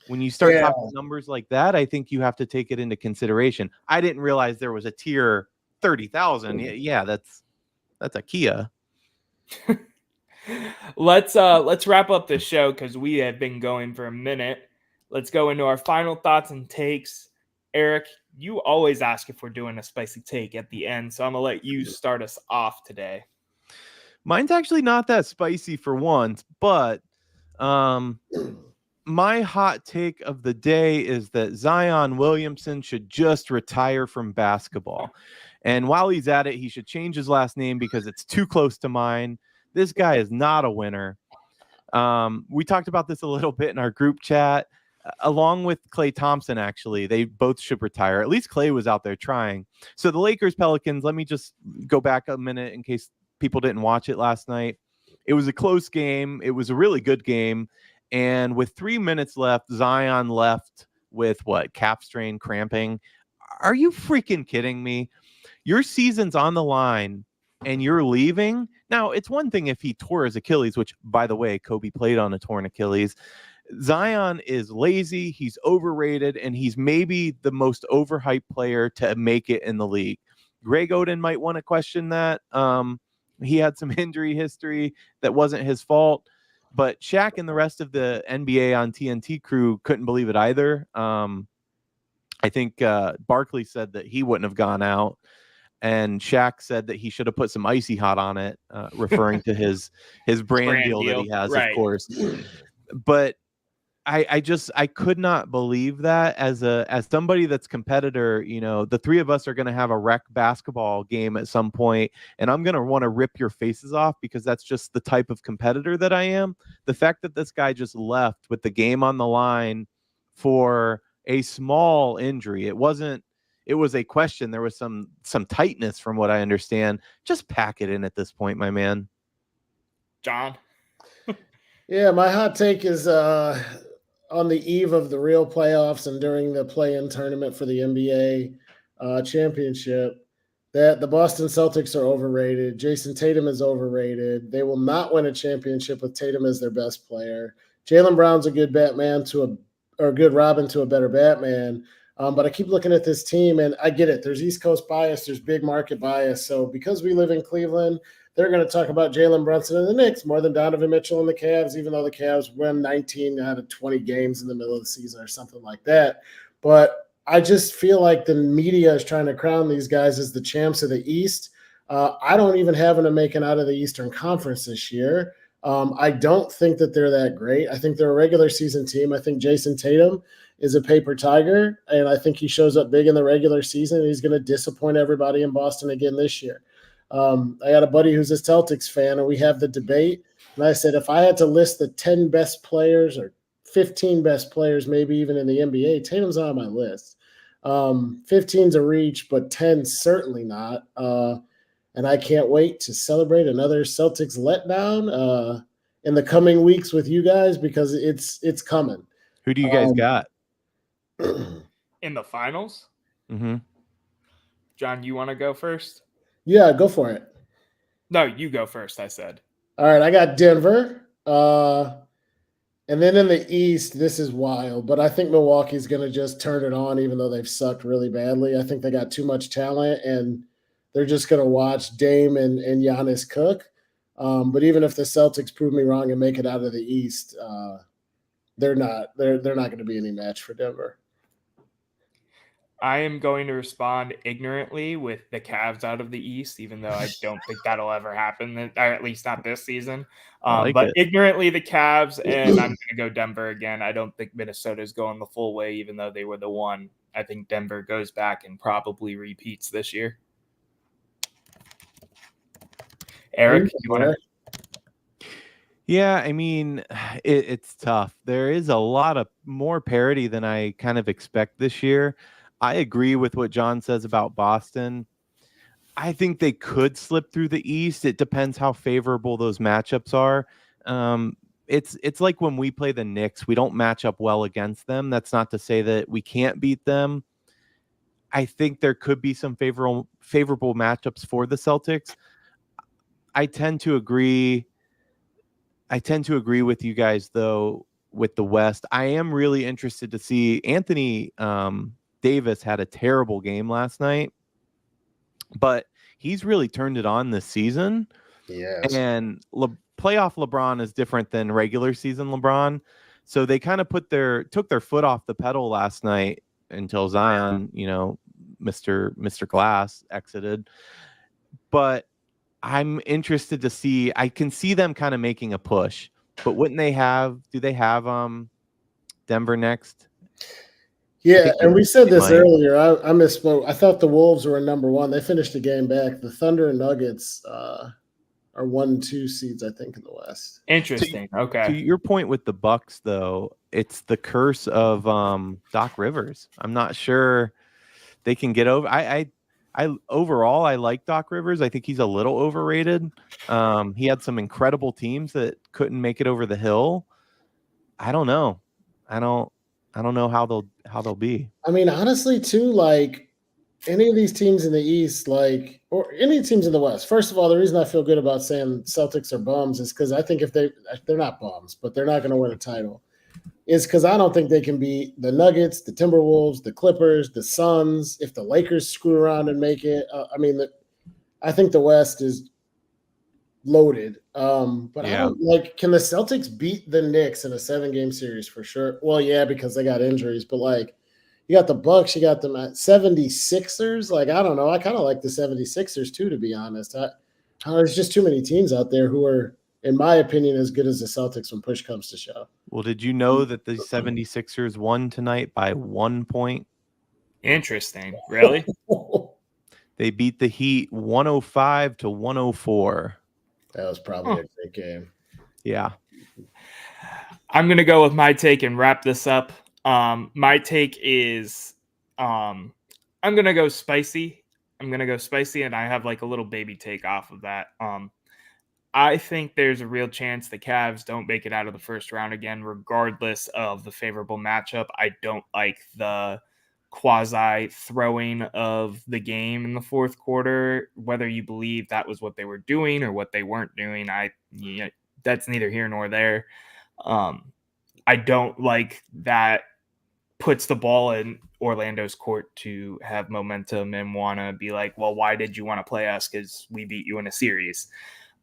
When you start talking numbers like that, I think you have to take it into consideration. I didn't realize there was a tier 30,000. Yeah, that's a Kia. Let's wrap up this show because we have been going for a minute. Let's go into our final thoughts and takes. Eric, you always ask if we're doing a spicy take at the end, so I'm gonna let you start us off today. Mine's actually not that spicy for once, but my hot take of the day is that Zion Williamson should just retire from basketball. And while he's at it, he should change his last name because it's too close to mine. This guy is not a winner. We talked about this a little bit in our group chat, along with Klay Thompson, actually. They both should retire. At least Klay was out there trying. So the Lakers-Pelicans, let me just go back a minute in case people didn't watch it last night. It was a close game. It was a really good game. And with 3 minutes left, Zion left with calf strain, cramping. Are you freaking kidding me? Your season's on the line and you're leaving. Now, it's one thing if he tore his Achilles, which, by the way, Kobe played on a torn Achilles. Zion is lazy, he's overrated, and he's maybe the most overhyped player to make it in the league. Greg Oden might want to question that. He had some injury history that wasn't his fault. But Shaq and the rest of the NBA on TNT crew couldn't believe it either. I think Barkley said that he wouldn't have gone out. And Shaq said that he should have put some icy hot on it, referring to his brand deal that he has, right. Of course. But I could not believe that as somebody that's competitor. The three of us are going to have a rec basketball game at some point, and I'm going to want to rip your faces off because that's just the type of competitor that I am. The fact that this guy just left with the game on the line for a small injury, it was a question. There was some tightness from what I understand. Just pack it in at this point, my man. John? Yeah, my hot take is on the eve of the real playoffs and during the play-in tournament for the NBA championship, that the Boston Celtics are overrated. Jason Tatum is overrated. They will not win a championship with Tatum as their best player. Jaylen Brown's a good Batman or a good Robin to a better Batman. But I keep looking at this team, and I get it. There's East Coast bias. There's big market bias. So because we live in Cleveland, they're going to talk about Jalen Brunson and the Knicks more than Donovan Mitchell and the Cavs, even though the Cavs win 19 out of 20 games in the middle of the season or something like that. But I just feel like the media is trying to crown these guys as the champs of the East. I don't even have them making out of the Eastern Conference this year. I don't think that they're that great. I think they're a regular season team. I think Jason Tatum is a paper tiger, and I think he shows up big in the regular season, and he's going to disappoint everybody in Boston again this year. I got a buddy who's a Celtics fan, and we have the debate. And I said, if I had to list the 10 best players or 15 best players, maybe even in the NBA, Tatum's on my list. 15's a reach, but 10 certainly not. And I can't wait to celebrate another Celtics letdown in the coming weeks with you guys because it's coming. Who do you guys got? In the finals? Mm-hmm. John, you want to go first? Yeah, go for it. No, you go first, I said. All right, I got Denver. And then in the East, this is wild, but I think Milwaukee's going to just turn it on even though they've sucked really badly. I think they got too much talent, and they're just going to watch Dame and Giannis cook. But even if the Celtics prove me wrong and make it out of the East, they're not going to be any match for Denver. I am going to respond ignorantly with the Cavs out of the East, even though I don't think that'll ever happen, or at least not this season. But ignorantly the Cavs, and I'm going to go Denver again. I don't think Minnesota's going the full way, even though they were the one. I think Denver goes back and probably repeats this year. Erik, you want to? Yeah, I mean, it's tough. There is a lot of more parity than I kind of expect this year. I agree with what John says about Boston. I think they could slip through the East. It depends how favorable those matchups are. It's like when we play the Knicks, we don't match up well against them. That's not to say that we can't beat them. I think there could be some favorable matchups for the Celtics. I tend to agree with you guys, though, with the West. I am really interested to see Anthony Davis had a terrible game last night, but he's really turned it on this season. Yes. And playoff LeBron is different than regular season LeBron. So they kind of took their foot off the pedal last night until Zion, Mr. Glass exited. But I'm interested to see. I can see them kind of making a push, but do they have Denver next? Yeah, and we said this earlier. I misspoke. I thought the Wolves were number one. They finished the game back. The Thunder and Nuggets are 1-2 seeds, I think, in the West. Interesting. Okay. To your point with the Bucks, though, it's the curse of Doc Rivers. I'm not sure they can get over. I overall, I like Doc Rivers. I think he's a little overrated. He had some incredible teams that couldn't make it over the hill. I don't know. I don't know how they'll be. I mean, honestly, too, like any of these teams in the East, or any teams in the West. First of all, the reason I feel good about saying Celtics are bums is because I think if they're not bums, but they're not going to win a title, is because I don't think they can beat the Nuggets, the Timberwolves, the Clippers, the Suns. If the Lakers screw around and make it, I think the West is loaded. But yeah. I don't can the Celtics beat the Knicks in a 7-game series for sure? Well, yeah, because they got injuries, but you got the Bucks, you got them at 76ers. I don't know. I kind of like the 76ers too, to be honest. There's just too many teams out there who are, in my opinion, as good as the Celtics when push comes to shove. Well, did you know that the 76ers won tonight by 1 point? Interesting. Really? They beat the Heat 105-104. That was probably a great game. Yeah. I'm going to go with my take and wrap this up. My take is I'm going to go spicy. And I have a little baby take off of that. I think there's a real chance the Cavs don't make it out of the first round again, regardless of the favorable matchup. I don't like the quasi throwing of the game in the fourth quarter. Whether you believe that was what they were doing or what they weren't doing, that's neither here nor there. I don't like that puts the ball in Orlando's court to have momentum and want to be like, well, why did you want to play us? Because we beat you in a series.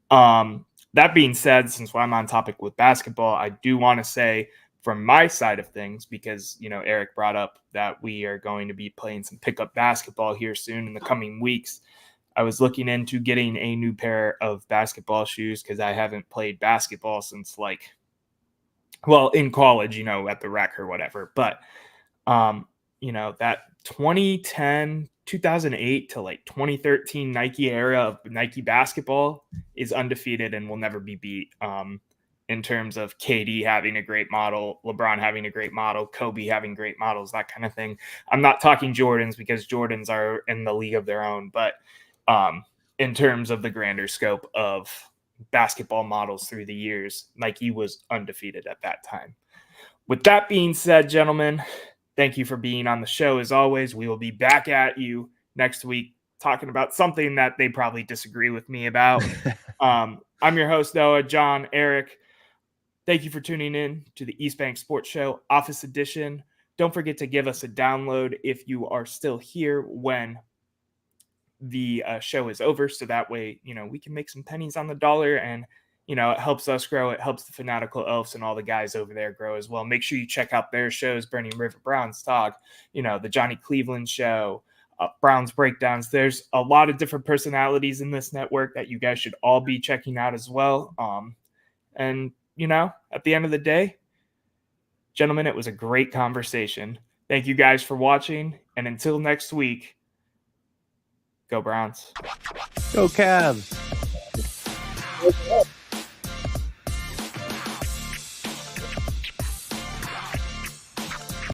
That being said, since I'm on topic with basketball, I do want to say from my side of things, because, Erik brought up that we are going to be playing some pickup basketball here soon in the coming weeks. I was looking into getting a new pair of basketball shoes because I haven't played basketball since in college, at the rec or whatever. But, that 2008 to 2013 Nike era of Nike basketball is undefeated and will never be beat. In terms of KD having a great model, LeBron having a great model, Kobe having great models, that kind of thing. I'm not talking Jordans because Jordans are in the league of their own, but in terms of the grander scope of basketball models through the years, Nike was undefeated at that time. With that being said, gentlemen, thank you for being on the show. As always, we will be back at you next week talking about something that they probably disagree with me about. I'm your host, Noah, John, Erik. Thank you for tuning in to the East Bank Sports Show Office Edition. Don't forget to give us a download if you are still here when the show is over. So that way, we can make some pennies on the dollar, and, it helps us grow. It helps the Fanatical Elves and all the guys over there grow as well. Make sure you check out their shows, Burning River Browns Talk, the Johnny Cleveland Show, Browns Breakdowns. There's a lot of different personalities in this network that you guys should all be checking out as well. And, at the end of the day, gentlemen, it was a great conversation. Thank you guys for watching. And until next week, go Browns. Go Cavs. Okay.